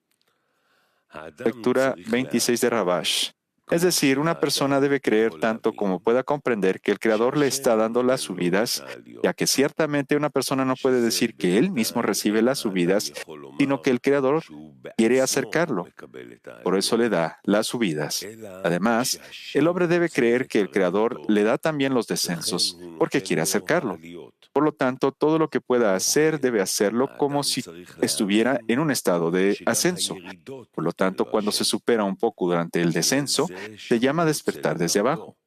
Lectura 26 de Rabash. Es decir, una persona debe creer tanto como pueda comprender que el Creador le está dando las subidas, ya que ciertamente una persona no puede decir que él mismo recibe las subidas, sino que el Creador quiere acercarlo. Por eso le da las subidas. Además, el hombre debe creer que el Creador le da también los descensos, porque quiere acercarlo. Por lo tanto, todo lo que pueda hacer debe hacerlo como si estuviera en un estado de ascenso. Por lo tanto, cuando se supera un poco durante el descenso, se llama despertar desde abajo.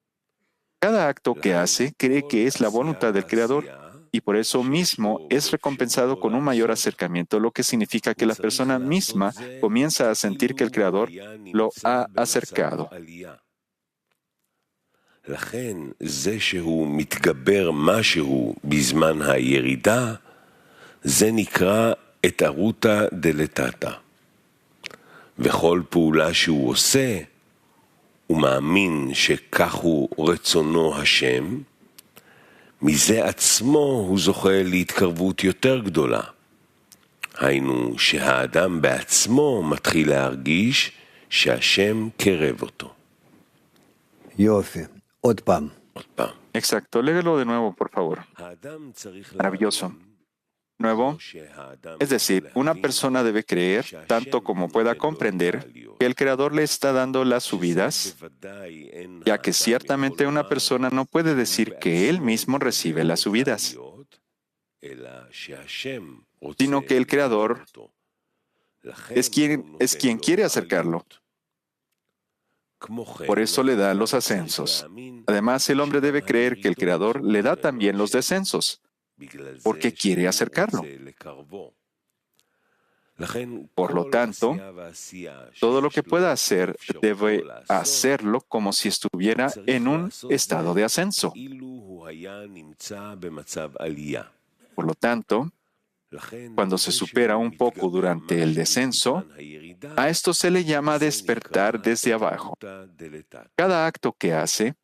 Cada acto que hace cree que es la voluntad del Creador y por eso mismo es recompensado con un mayor acercamiento, lo que significa que la persona misma comienza a sentir que el Creador lo ha acercado. לכן זה שהוא מתגבר משהו בזמן הירידה, זה נקרא התערותא דלתתא. וכל פעולה שהוא עושה, הוא מאמין שכך הוא רצונו השם, מזה עצמו הוא זוכה להתקרבות יותר גדולה. היינו שהאדם בעצמו מתחיל להרגיש שהשם קרב אותו. יופי. Exacto. Léelo de nuevo, por favor. Maravilloso. Nuevo. Es decir, una persona debe creer, tanto como pueda comprender, que el Creador le está dando las subidas, ya que ciertamente una persona no puede decir que él mismo recibe las subidas, sino que el Creador es quien quiere acercarlo. Por eso le da los ascensos. Además, el hombre debe creer que el Creador le da también los descensos, porque quiere acercarlo. Por lo tanto, todo lo que pueda hacer debe hacerlo como si estuviera en un estado de ascenso. Por lo tanto, cuando se supera un poco durante el descenso, a esto se le llama despertar desde abajo. Cada acto que hace,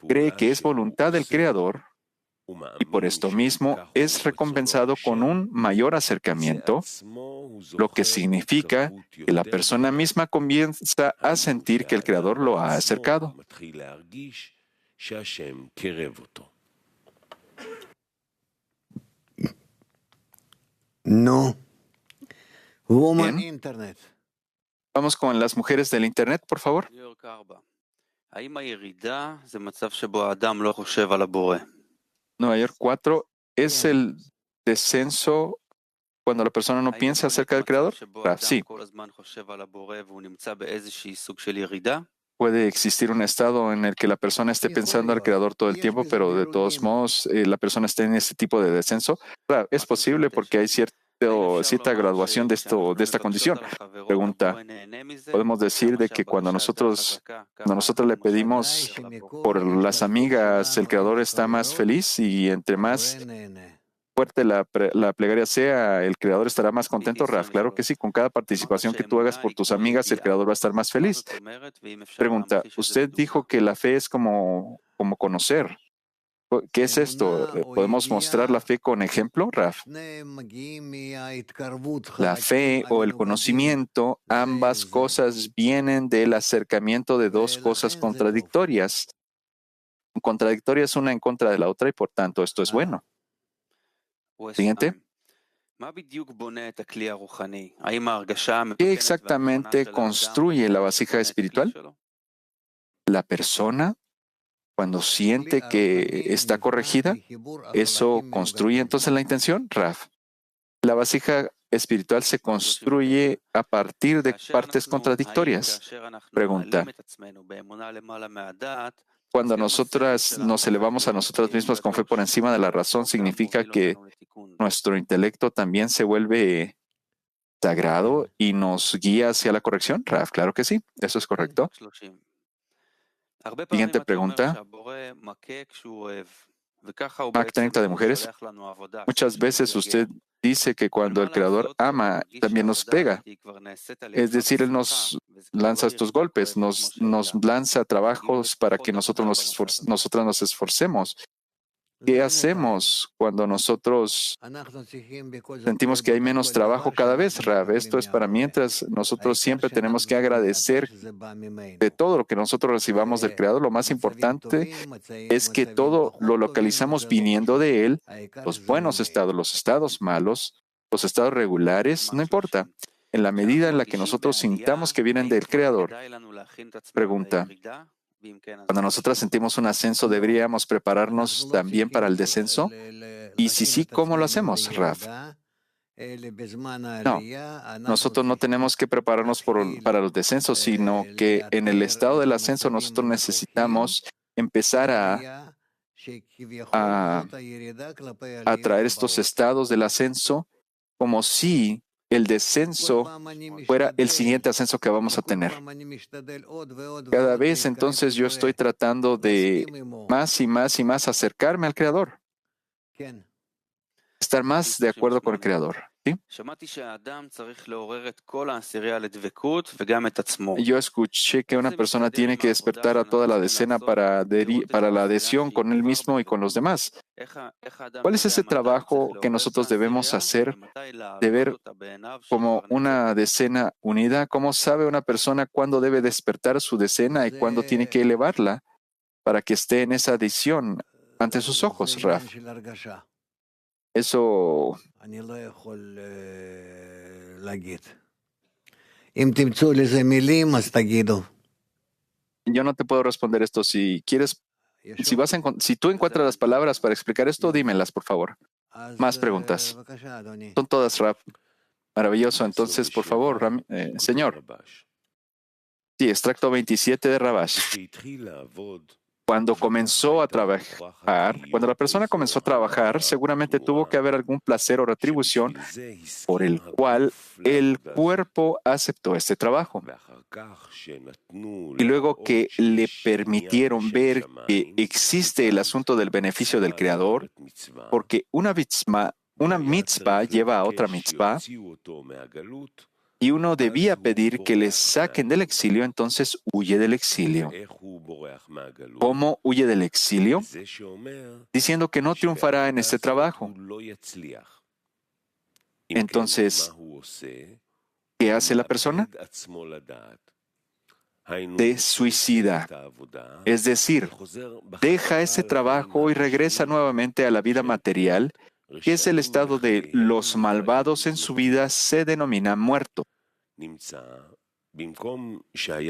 cree que es voluntad del Creador y por esto mismo es recompensado con un mayor acercamiento, lo que significa que la persona misma comienza a sentir que el Creador lo ha acercado. No. Bien. Vamos con las mujeres del Internet, por favor. Nueva York 4, ¿es el descenso cuando la persona no piensa acerca del Creador? Sí. Puede existir un estado en el que la persona esté pensando al Creador todo el tiempo, pero de todos modos la persona esté en ese tipo de descenso. Es posible porque hay cierta graduación de esta condición. Pregunta, ¿podemos decir de que cuando nosotros le pedimos por las amigas, el Creador está más feliz y entre más fuerte la plegaria sea, el Creador estará más contento? Raf, claro que sí. Con cada participación que tú hagas por tus amigas, el Creador va a estar más feliz. Pregunta, usted dijo que la fe es como conocer. ¿Qué es esto? ¿Podemos mostrar la fe con ejemplo, Raf? La fe o el conocimiento, ambas cosas vienen del acercamiento de dos cosas contradictorias. Contradictorias una en contra de la otra y por tanto esto es bueno. Siguiente. ¿Qué exactamente construye la vasija espiritual? La persona, cuando siente que está corregida, ¿eso construye entonces la intención? Raf, la vasija espiritual se construye a partir de partes contradictorias. Pregunta, cuando nosotras nos elevamos a nosotras mismas con fe por encima de la razón, ¿significa que nuestro intelecto también se vuelve sagrado y nos guía hacia la corrección? Raf, claro que sí, eso es correcto. Siguiente pregunta. Mac 30 de mujeres. Muchas veces usted dice que cuando el Creador ama, también nos pega. Es decir, Él nos lanza estos golpes, nos lanza trabajos para que nosotras nos esforcemos. ¿Qué hacemos cuando nosotros sentimos que hay menos trabajo cada vez, Rab? Esto es para mientras nosotros siempre tenemos que agradecer de todo lo que nosotros recibamos del Creador. Lo más importante es que todo lo localizamos viniendo de Él, los buenos estados, los estados malos, los estados regulares, no importa. En la medida en la que nosotros sintamos que vienen del Creador. Pregunta. Cuando nosotros sentimos un ascenso, ¿deberíamos prepararnos también para el descenso? Y si sí, ¿cómo lo hacemos, Raf? No, nosotros no tenemos que prepararnos para los descensos, sino que en el estado del ascenso nosotros necesitamos empezar a traer estos estados del ascenso como si el descenso fuera el siguiente ascenso que vamos a tener. Cada vez entonces yo estoy tratando de más y más y más acercarme al Creador. Estar más de acuerdo con el Creador. ¿Sí? Yo escuché que una persona tiene que despertar a toda la decena para la adhesión con él mismo y con los demás. ¿Cuál es ese trabajo que nosotros debemos hacer de ver como una decena unida? ¿Cómo sabe una persona cuándo debe despertar su decena y cuándo tiene que elevarla para que esté en esa adhesión ante sus ojos, Raf? Eso yo no te puedo responder esto. Si quieres, si tú encuentras las palabras para explicar esto, dímelas, por favor. Más preguntas. Son todas, Rab. Maravilloso. Entonces, por favor, señor. Sí, extracto 27 de Rabash. Cuando comenzó a trabajar, cuando la persona comenzó a trabajar, seguramente tuvo que haber algún placer o retribución por el cual el cuerpo aceptó este trabajo. Y luego que le permitieron ver que existe el asunto del beneficio del Creador, porque una mitzvah lleva a otra mitzvah, y uno debía pedir que le saquen del exilio, entonces huye del exilio. ¿Cómo huye del exilio? Diciendo que no triunfará en este trabajo. Entonces, ¿qué hace la persona? Se suicida. Es decir, deja ese trabajo y regresa nuevamente a la vida material que es el estado de los malvados en su vida, se denomina muerto.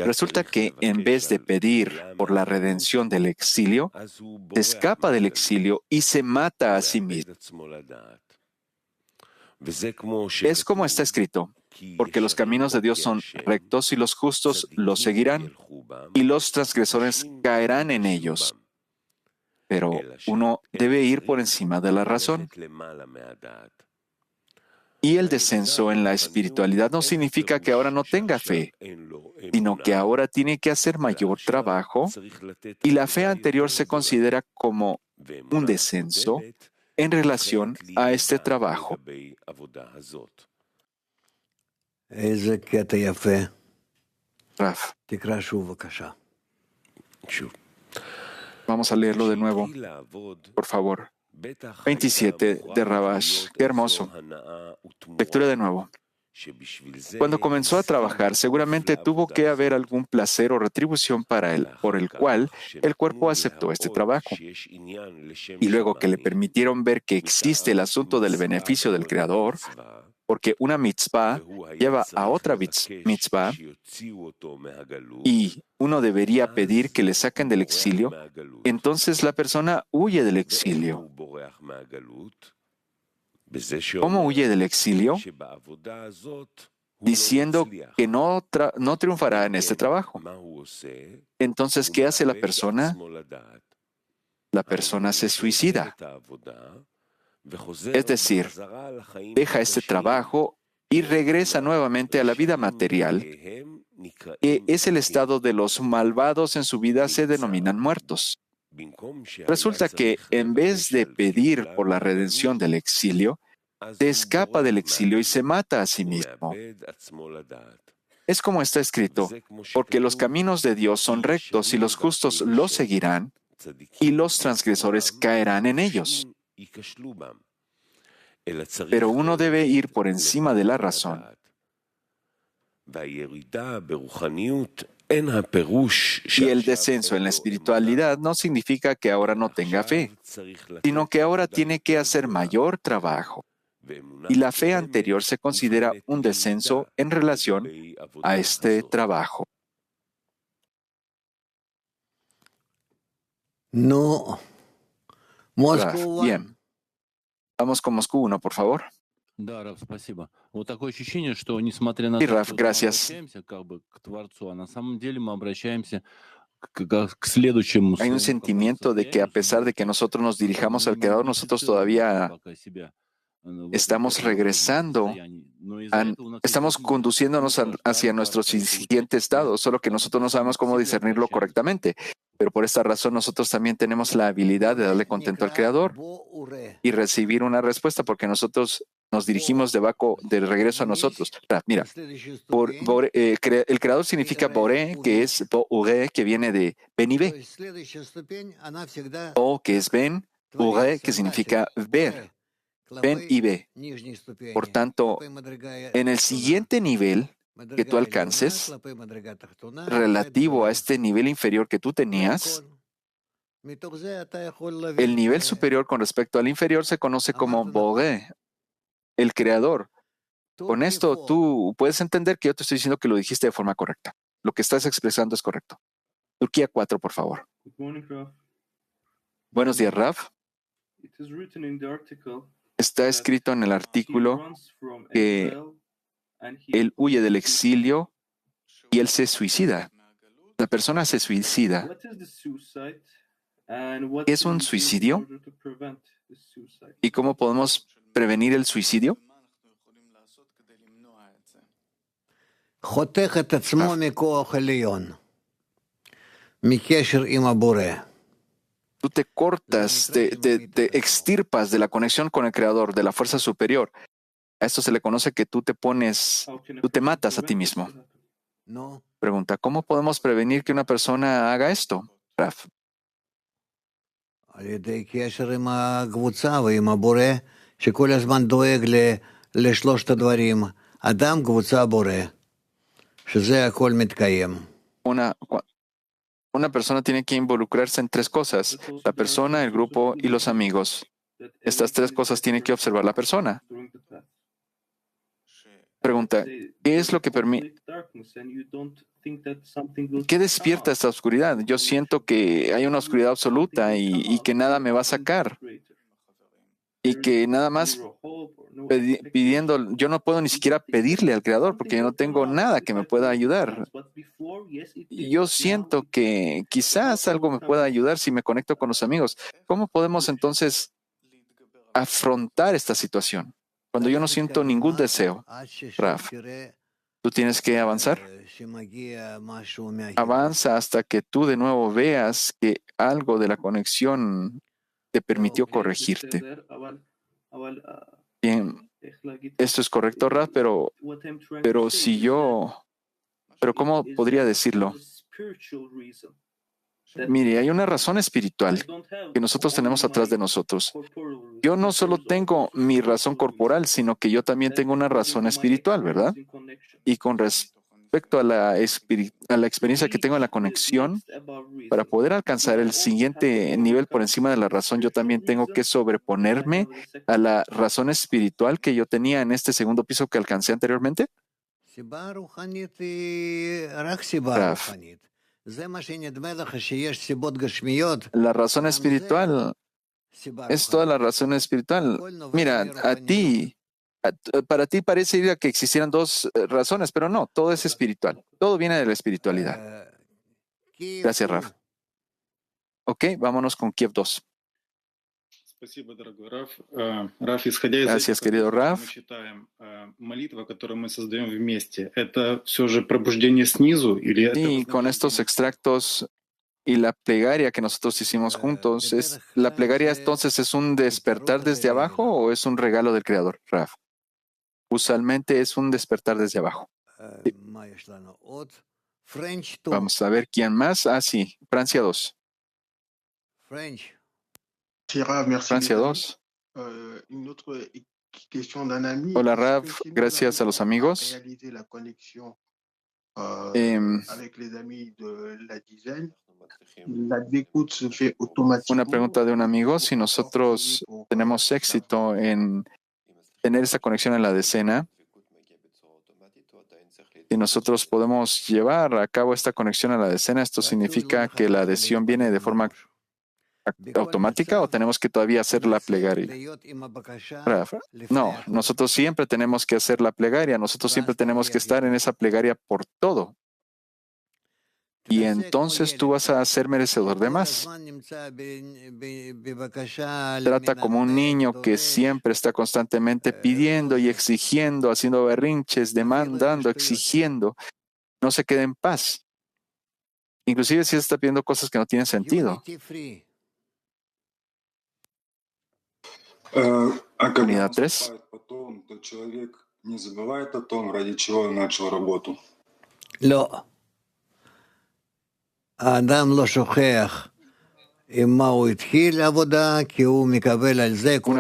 Resulta que en vez de pedir por la redención del exilio, se escapa del exilio y se mata a sí mismo. Es como está escrito, porque los caminos de Dios son rectos y los justos los seguirán, y los transgresores caerán en ellos. Pero uno debe ir por encima de la razón. Y el descenso en la espiritualidad no significa que ahora no tenga fe, sino que ahora tiene que hacer mayor trabajo, y la fe anterior se considera como un descenso en relación a este trabajo. Raf, vamos a leerlo de nuevo, por favor. 27 de Rabash. Qué hermoso. Lectura de nuevo. Cuando comenzó a trabajar, seguramente tuvo que haber algún placer o retribución para él, por el cual el cuerpo aceptó este trabajo. Y luego que le permitieron ver que existe el asunto del beneficio del Creador, porque una mitzvah lleva a otra mitzvah, y uno debería pedir que le saquen del exilio, entonces la persona huye del exilio. ¿Cómo huye del exilio? Diciendo que no triunfará en este trabajo. Entonces, ¿qué hace la persona? La persona se suicida. Es decir, deja este trabajo y regresa nuevamente a la vida material, que es el estado de los malvados en su vida, se denominan muertos. Resulta que en vez de pedir por la redención del exilio, se escapa del exilio y se mata a sí mismo. Es como está escrito, porque los caminos de Dios son rectos y los justos los seguirán, y los transgresores caerán en ellos. Pero uno debe ir por encima de la razón. Y el descenso en la espiritualidad no significa que ahora no tenga fe, sino que ahora tiene que hacer mayor trabajo. Y la fe anterior se considera un descenso en relación a este trabajo. No. Moscú. Bien. Vamos con Moscú 1, por favor. Sí, Raf, gracias. Hay un sentimiento de que a pesar de que nosotros nos dirijamos al Creador, nosotros todavía estamos regresando, estamos conduciéndonos hacia nuestro siguiente estado, solo que nosotros no sabemos cómo discernirlo correctamente. Pero por esta razón nosotros también tenemos la habilidad de darle contento al Creador y recibir una respuesta, porque nosotros nos dirigimos de regreso a nosotros. Mira, el Creador significa Boré, que es Bo-Ure, que viene de Ben y Be. O, que es Ben, Ure, que significa ver. Ben y Be. Por tanto, en el siguiente nivel que tú alcances, relativo a este nivel inferior que tú tenías, el nivel superior con respecto al inferior se conoce como Boré, el Creador. Con esto tú puedes entender que yo te estoy diciendo que lo dijiste de forma correcta. Lo que estás expresando es correcto. Turquía 4, por favor. Buenos días, Raf. Está escrito en el artículo que él huye del exilio y él se suicida. La persona se suicida. ¿Qué es un suicidio? ¿Y cómo podemos prevenir el suicidio? Tú te cortas, te extirpas de la conexión con el Creador, de la fuerza superior. A esto se le conoce que tú te matas a ti mismo. Pregunta, ¿cómo podemos prevenir que una persona haga esto, Raf? Una persona tiene que involucrarse en tres cosas: la persona, el grupo y los amigos. Estas tres cosas tiene que observar la persona. Pregunta, ¿qué es lo que permite? ¿Qué despierta esta oscuridad? Yo siento que hay una oscuridad absoluta y que nada me va a sacar. Y que nada más pidiendo, yo no puedo ni siquiera pedirle al Creador porque yo no tengo nada que me pueda ayudar. Y yo siento que quizás algo me pueda ayudar si me conecto con los amigos. ¿Cómo podemos entonces afrontar esta situación? Cuando yo no siento ningún deseo, Raf, tú tienes que avanzar. Avanza hasta que tú de nuevo veas que algo de la conexión te permitió corregirte. Bien, esto es correcto, Raf, pero ¿cómo podría decirlo? Mire, hay una razón espiritual que nosotros tenemos atrás de nosotros. Yo no solo tengo mi razón corporal, sino que yo también tengo una razón espiritual, ¿verdad? Y con respecto a la experiencia que tengo en la conexión, para poder alcanzar el siguiente nivel por encima de la razón, yo también tengo que sobreponerme a la razón espiritual que yo tenía en este segundo piso que alcancé anteriormente. Raf, la razón espiritual es toda la razón espiritual. Mira, para ti parece que existieran dos razones, pero no, todo es espiritual. Todo viene de la espiritualidad. Gracias, Raf. Ok, vámonos con Kiev 2. Gracias, querido Raf. Y con estos extractos y la plegaria que nosotros hicimos juntos, ¿la plegaria entonces es un despertar desde abajo o es un regalo del Creador, Raf? Usualmente es un despertar desde abajo. Sí. Vamos a ver quién más. Sí, Francia 2. Francia 2. Hola, Raf. Gracias a los amigos. Una pregunta de un amigo. Si nosotros tenemos éxito en tener esa conexión en la decena, si nosotros podemos llevar a cabo esta conexión a la decena, ¿esto significa que la adhesión viene de forma automática o tenemos que todavía hacer la plegaria? No, nosotros siempre tenemos que hacer la plegaria, nosotros siempre tenemos que estar en esa plegaria por todo. Y entonces tú vas a ser merecedor de más. Trata como un niño que siempre está constantemente pidiendo y exigiendo, haciendo berrinches, demandando, exigiendo. No se quede en paz. Inclusive si está pidiendo cosas que no tienen sentido. Unidad 3. No. Una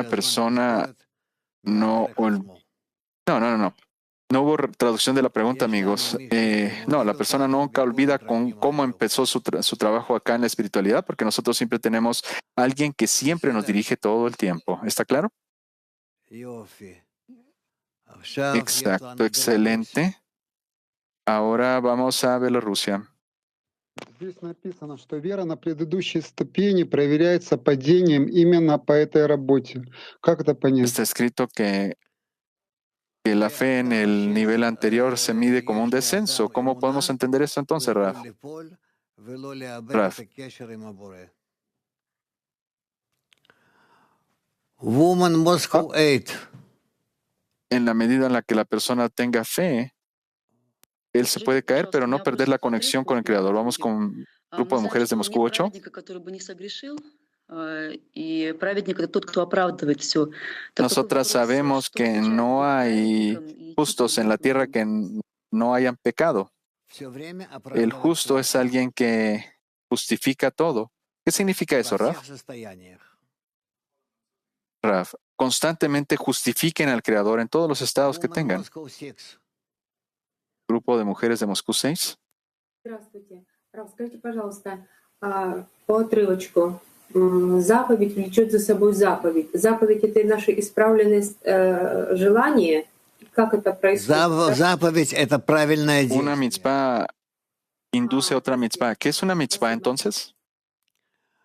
persona no. No hubo traducción de la pregunta, amigos. No, la persona nunca olvida cómo empezó su trabajo acá en la espiritualidad, porque nosotros siempre tenemos a alguien que siempre nos dirige todo el tiempo. ¿Está claro? Exacto, excelente. Ahora vamos a Bielorrusia. Здесь написано, что вера на предыдущей ступени проверяется падением именно по этой работе. Как это понять? Está escrito que la fe en el nivel anterior se mide como un descenso. ¿Cómo podemos entender esto entonces, Raf? En la medida en la que la persona tenga fe, él se puede caer, pero no perder la conexión con el Creador. Vamos con un grupo de mujeres de Moscú 8. Nosotras sabemos que no hay justos en la tierra que no hayan pecado. El justo es alguien que justifica todo. ¿Qué significa eso, Raf? Raf, constantemente justifiquen al Creador en todos los estados que tengan. Grupo de mujeres de Moscú 6. Здравствуйте. Рав, скажите, пожалуйста, по отрывочку. заповедь влечет за собой заповедь. Заповедь — это наше исправленное желание. Как это происходит? Заповедь — это правильное Una действие. mitzvah induce a otra mitzvah. ¿Qué es una mitzvah entonces?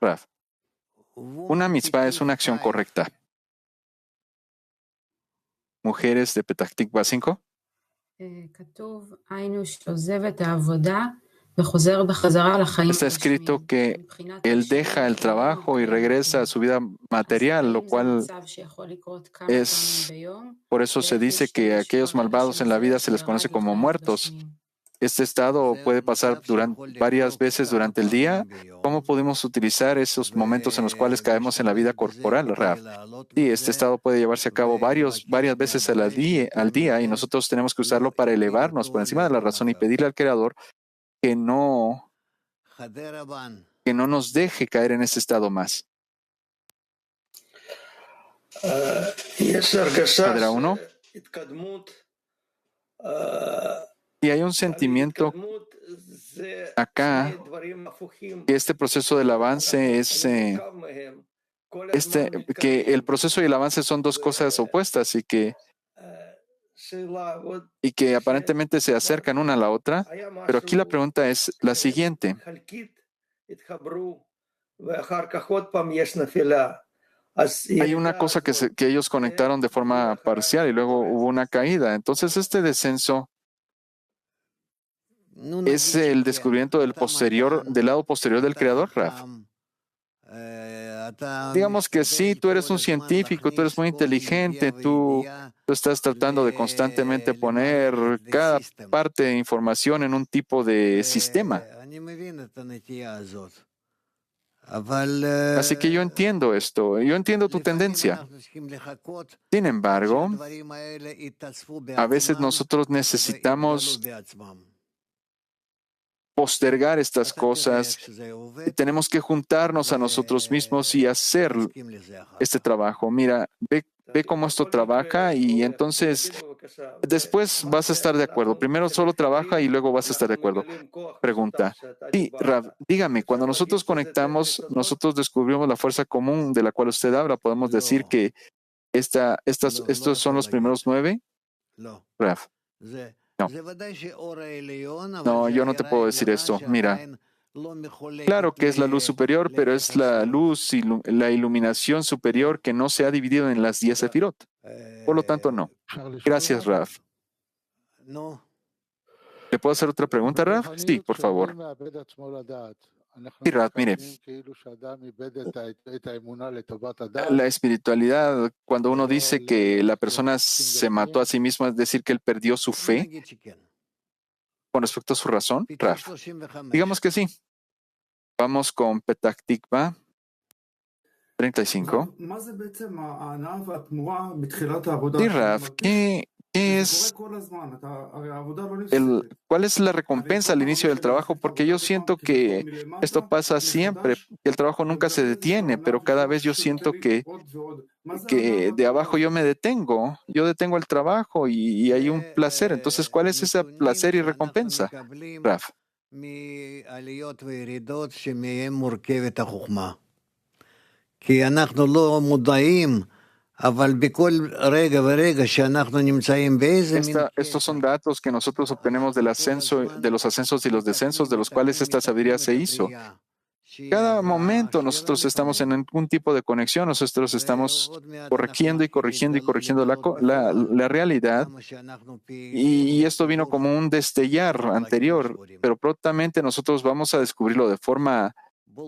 Rav, una mitzvah es una acción correcta. Mujeres de Petah Tikva 5. כתוב, היינו שעוזב את העבודה וחוזר בחזרה לחיים Está escrito que él deja el trabajo y regresa a su vida material, lo cual es, por eso se dice que a aquellos malvados en la vida se les conoce como muertos. Este estado puede pasar varias veces durante el día. ¿Cómo podemos utilizar esos momentos en los cuales caemos en la vida corporal, Rav? Sí, este estado puede llevarse a cabo varias veces al día y nosotros tenemos que usarlo para elevarnos por encima de la razón y pedirle al Creador que no nos deje caer en ese estado más. Hadra 1. Y hay un sentimiento acá que este proceso del avance es que el proceso y el avance son dos cosas opuestas y que aparentemente se acercan una a la otra, pero aquí la pregunta es la siguiente. Hay una cosa que ellos conectaron de forma parcial y luego hubo una caída. Entonces este descenso es el descubrimiento del lado posterior del Creador, Rav. Digamos que sí, tú eres un científico, tú eres muy inteligente, tú estás tratando de constantemente poner cada parte de información en un tipo de sistema. Así que yo entiendo esto, yo entiendo tu tendencia. Sin embargo, a veces nosotros necesitamos postergar estas cosas. Tenemos que juntarnos a nosotros mismos y hacer este trabajo. Mira, ve cómo esto trabaja y entonces después vas a estar de acuerdo. Primero solo trabaja y luego vas a estar de acuerdo. Pregunta. Sí, Rav, dígame, cuando nosotros conectamos, nosotros descubrimos la fuerza común de la cual usted habla. ¿Podemos decir que estos son los primeros 9? Rav. No, yo no te puedo decir esto. Mira, claro que es la luz superior, pero es la luz y la iluminación superior que no se ha dividido en las 10 sefirot. Por lo tanto, no. Gracias, Rav. ¿Le puedo hacer otra pregunta, Rav? Sí, por favor. Sí, Rav, mire. La espiritualidad, cuando uno dice que la persona se mató a sí misma, es decir, que él perdió su fe con respecto a su razón, Rav. Digamos que sí. Vamos con Petah Tikva 35. Sí, Rav, ¿cuál es la recompensa al inicio del trabajo? Porque yo siento que esto pasa siempre, que el trabajo nunca se detiene, pero cada vez yo siento que de abajo yo detengo el trabajo y hay un placer. Entonces, ¿cuál es ese placer y recompensa, Rav? Estos son datos que nosotros obtenemos del ascenso, de los ascensos y los descensos, de los cuales esta sabiduría se hizo. Cada momento nosotros estamos en algún tipo de conexión, nosotros estamos corrigiendo la realidad, y esto vino como un destellar anterior, pero prontamente nosotros vamos a descubrirlo de forma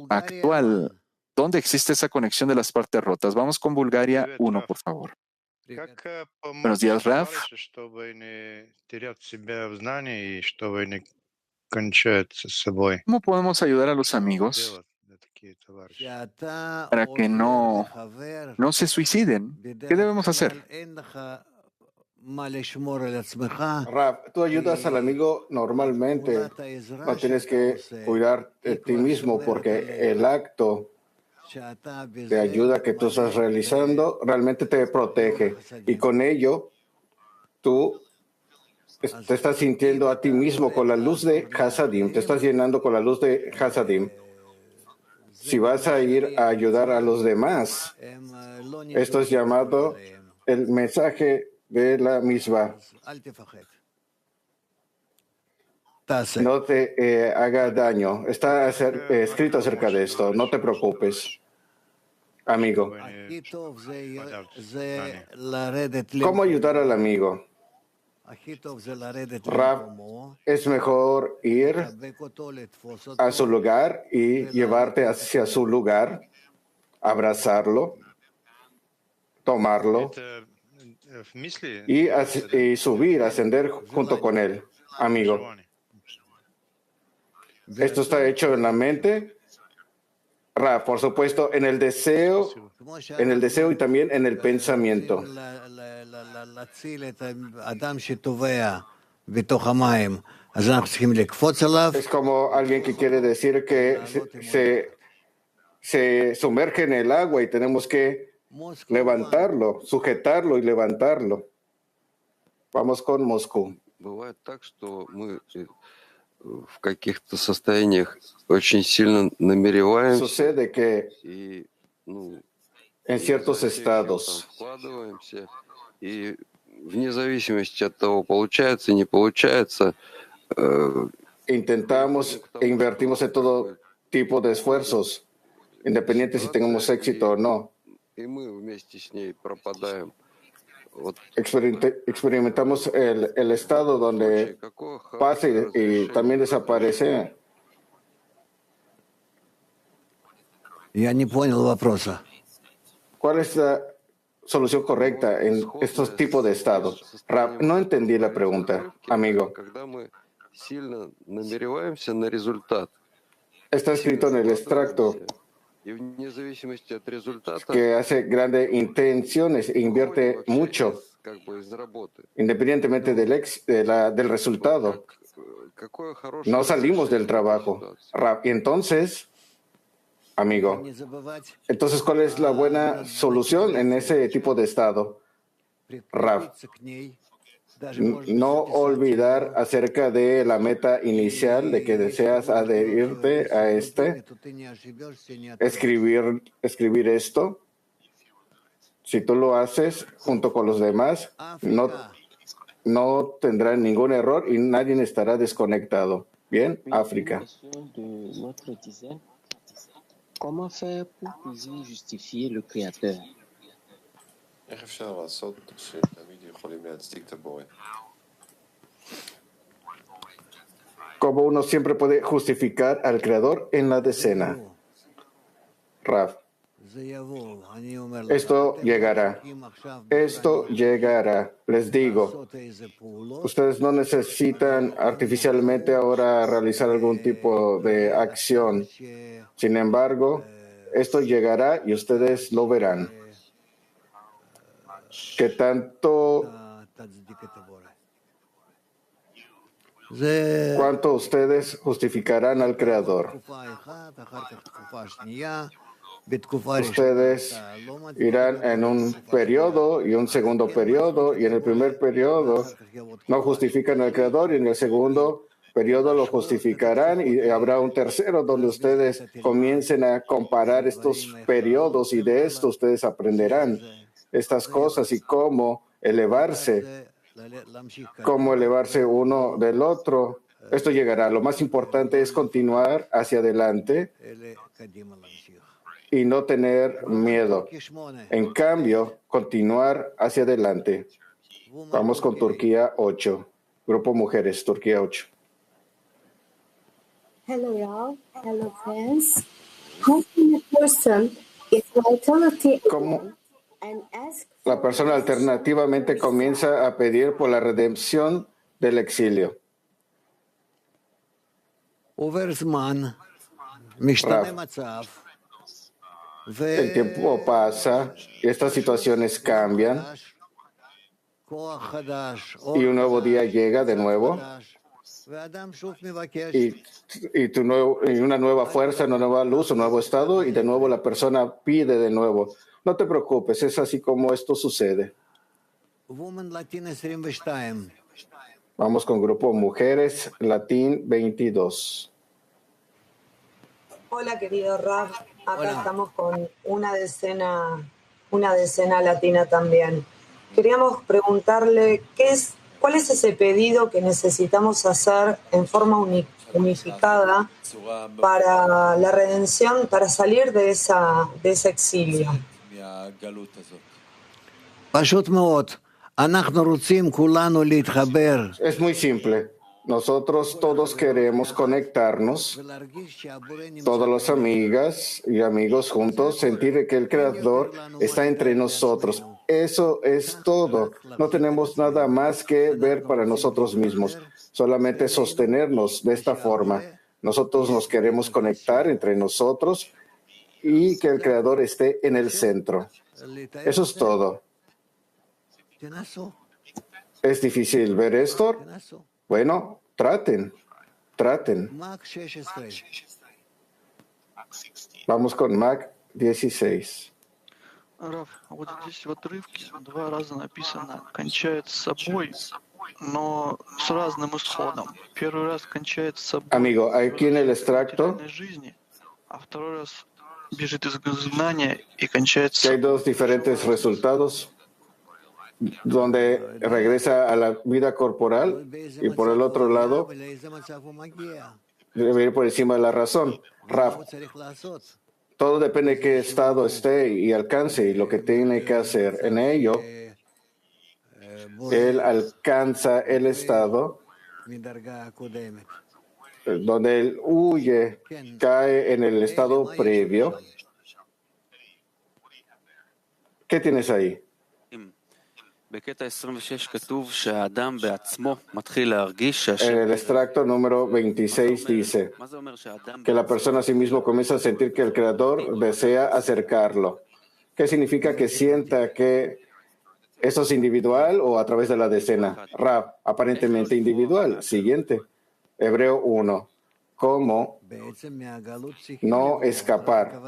actual. ¿Dónde existe esa conexión de las partes rotas? Vamos con Bulgaria 1, por favor. Buenos días, Rav. ¿Cómo podemos ayudar a los amigos para que no se suiciden? ¿Qué debemos hacer? Rav, tú ayudas al amigo normalmente. No tienes que cuidar de ti mismo porque el acto de ayuda que tú estás realizando realmente te protege. Y con ello, tú te estás sintiendo a ti mismo con la luz de Hasadim. Te estás llenando con la luz de Hasadim. si vas a ir a ayudar a los demás, esto es llamado el mensaje de la misma. No te haga daño. Está escrito acerca de esto. No te preocupes, amigo. ¿Cómo ayudar al amigo? Rav, es mejor ir a su lugar y llevarte hacia su lugar, abrazarlo, tomarlo y subir, ascender junto con él, amigo. Esto está hecho en la mente, Rav, por supuesto, en el deseo y también en el pensamiento. Es como alguien que quiere decir que se sumerge en el agua y tenemos que levantarlo, sujetarlo y levantarlo. Vamos con Moscú. Бывает так, что мы в каких-то состояниях очень сильно намереваемся. Sucede que y, en ciertos estados вкладываемся, и вне зависимости от того, получается, не получается, intentamos e invertimos en todo tipo de esfuerzos, independiente si tenemos éxito o no. и мы вместе с ней пропадаем. Experimentamos el estado donde pasa y también desaparece. ¿Cuál es la solución correcta en estos tipos de estados? No entendí la pregunta, amigo. Está escrito en el extracto que hace grandes intenciones e invierte mucho, independientemente del resultado. No salimos del trabajo. Y entonces, amigo, ¿cuál es la buena solución en ese tipo de estado? Rav, no olvidar acerca de la meta inicial de que deseas adherirte a escribir esto. Si tú lo haces junto con los demás, no tendrán ningún error y nadie estará desconectado. Bien, África. ¿Cómo hacer pour pouvoir justifier le Créateur? ¿Cómo uno siempre puede justificar al Creador en la decena? Rav, esto llegará. Les digo, ustedes no necesitan artificialmente ahora realizar algún tipo de acción. Sin embargo, esto llegará y ustedes lo verán. ¿Qué tanto? ¿Cuánto ustedes justificarán al Creador? Ustedes irán en un periodo y un segundo periodo, y en el primer periodo no justifican al Creador, y en el segundo periodo lo justificarán, y habrá un tercero donde ustedes comiencen a comparar estos periodos, y de esto ustedes aprenderán estas cosas y cómo elevarse uno del otro. Esto llegará. Lo más importante es continuar hacia adelante y no tener miedo. En cambio, continuar hacia adelante. Vamos con Turquía 8. Grupo Mujeres, Turquía 8. Hello, y'all. Hello, friends. How can a person get vitality and ask La persona alternativamente comienza a pedir por la redención del exilio. El tiempo pasa y estas situaciones cambian y un nuevo día llega de nuevo y una nueva fuerza, una nueva luz, un nuevo estado, y de nuevo la persona pide de nuevo. No te preocupes, es así como esto sucede. Vamos con Grupo Mujeres, Latín 22. Hola, querido Rav. Acá estamos con una decena latina también. Queríamos preguntarle cuál es ese pedido que necesitamos hacer en forma unificada para la redención, para salir de ese exilio. Es muy simple. Nosotros todos queremos conectarnos, todas las amigas y amigos juntos, sentir que el Creador está entre nosotros. Eso es todo. No tenemos nada más que ver para nosotros mismos, solamente sostenernos de esta forma. Nosotros nos queremos conectar entre nosotros y que el Creador esté en el centro. Eso es todo. ¿Es difícil ver esto? Bueno, traten. Vamos con Mac 16. Раф, вот здесь в отрывке 2 раза написано «кончает с собой», но с разным исходом. Первый раз кончает с собой Amigo, aquí en el extracto жизни, а второй раз бежит из изгнания и кончает с hay dos diferentes resultados, donde regresa a la vida corporal y por el otro lado debe ir por encima de la razón. Raf, todo depende de qué estado esté y alcance y lo que tiene que hacer. En ello, él alcanza el estado donde él huye, cae en el estado previo. ¿Qué tienes ahí? En el extracto número 26 dice que la persona a sí mismo comienza a sentir que el Creador desea acercarlo. ¿Qué significa que sienta que eso es individual o a través de la decena? Rab, aparentemente individual. Siguiente, Hebreo 1. ¿Cómo no escapar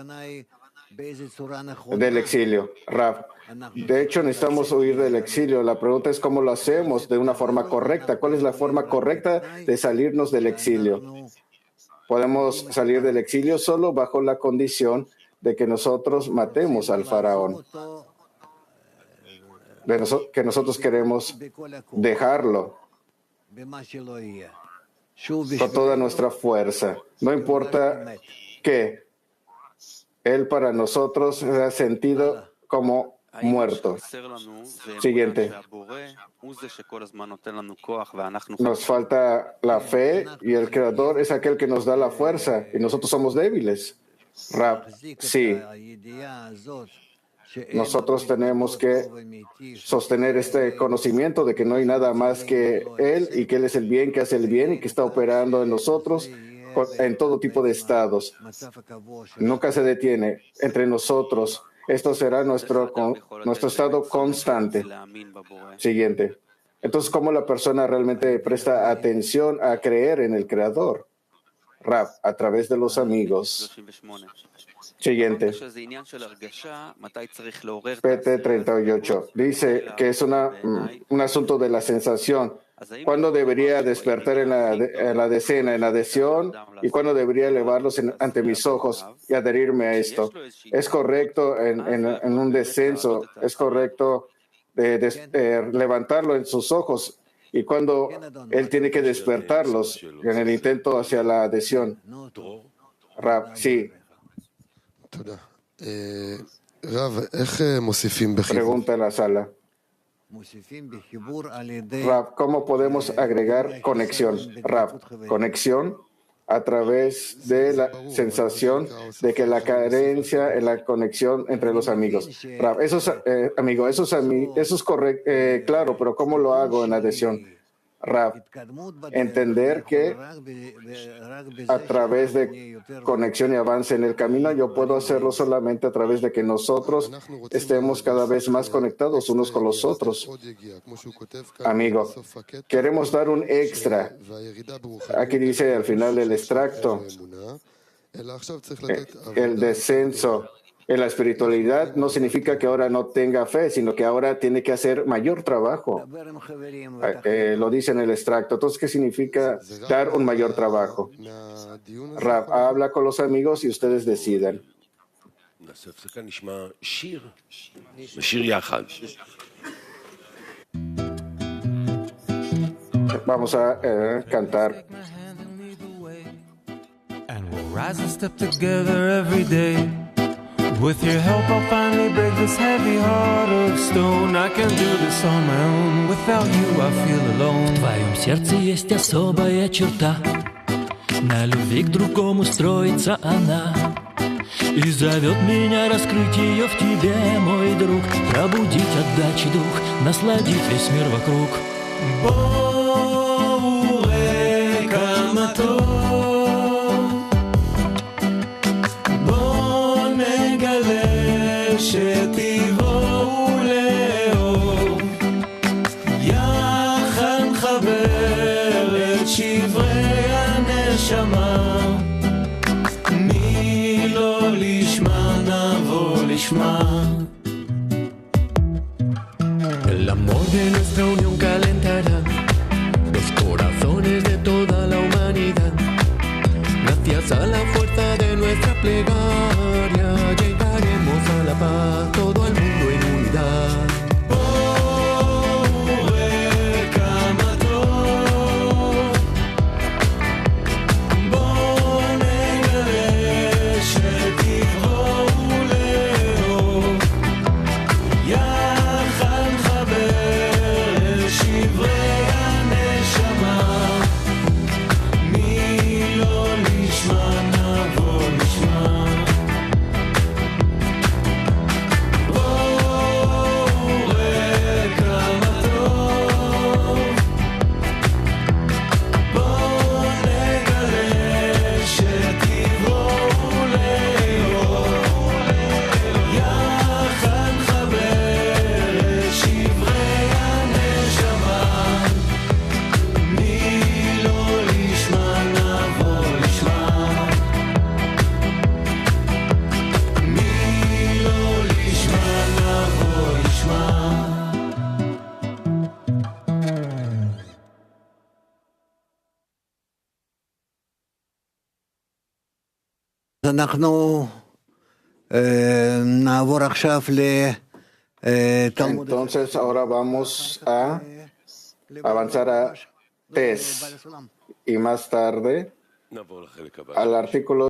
del exilio? Rab, de hecho necesitamos huir del exilio. La pregunta es cómo lo hacemos de una forma correcta. ¿Cuál es la forma correcta de salirnos del exilio? Podemos salir del exilio solo bajo la condición de que nosotros matemos al faraón, que nosotros queremos dejarlo con toda nuestra fuerza. No importa qué. Él para nosotros se ha sentido como muerto. Siguiente. Nos falta la fe y el Creador es aquel que nos da la fuerza y nosotros somos débiles. Rab, sí. Nosotros tenemos que sostener este conocimiento de que no hay nada más que Él y que Él es el bien, que hace el bien y que está operando en nosotros en todo tipo de estados. Nunca se detiene entre nosotros. Esto será nuestro estado constante. Siguiente. Entonces, ¿cómo la persona realmente presta atención a creer en el Creador? Rab, a través de los amigos. Siguiente. PT 38. Dice que es un asunto de la sensación. ¿Cuándo debería despertar en la decena, en adhesión? ¿Y cuándo debería elevarlos ante mis ojos y adherirme a esto? ¿Es correcto en un descenso? ¿Es correcto levantarlo en sus ojos? ¿Y cuándo él tiene que despertarlos en el intento hacia la adhesión? Rab, sí. Pregunta en la sala. Rab, ¿cómo podemos agregar conexión? Rab, conexión a través de la sensación de que la carencia en la conexión entre los amigos. Rab, eso es correcto, claro, pero ¿cómo lo hago en adhesión? Rab, entender que a través de conexión y avance en el camino, yo puedo hacerlo solamente a través de que nosotros estemos cada vez más conectados unos con los otros. Amigo, queremos dar un extra. Aquí dice al final del extracto, el descenso En la espiritualidad no significa que ahora no tenga fe, sino que ahora tiene que hacer mayor trabajo. Lo dice en el extracto. Entonces, ¿qué significa dar un mayor trabajo? Rav, habla con los amigos y ustedes decidan. Vamos a cantar. And we'll rise and step together every day. With your help I'll finally break this heavy heart of stone. I can do this on my own. Without you I feel alone. В твоем сердце есть особая черта. На любви к другому строится она. И зовет меня раскрыть ее в тебе, мой друг. Пробудить отдачи дух, насладить весь мир вокруг. Боуре камато. שתבואו לאור יחד נחבר את שברי הנשמה מי לא לשמה נבוא לשמה. El amor de nuestra unión calentará los corazones de toda la humanidad. Gracias a la fuerza de nuestra plegaria llegaremos a la paz, todo el mundo en unidad. Entonces ahora vamos a avanzar a Tes y más tarde al artículo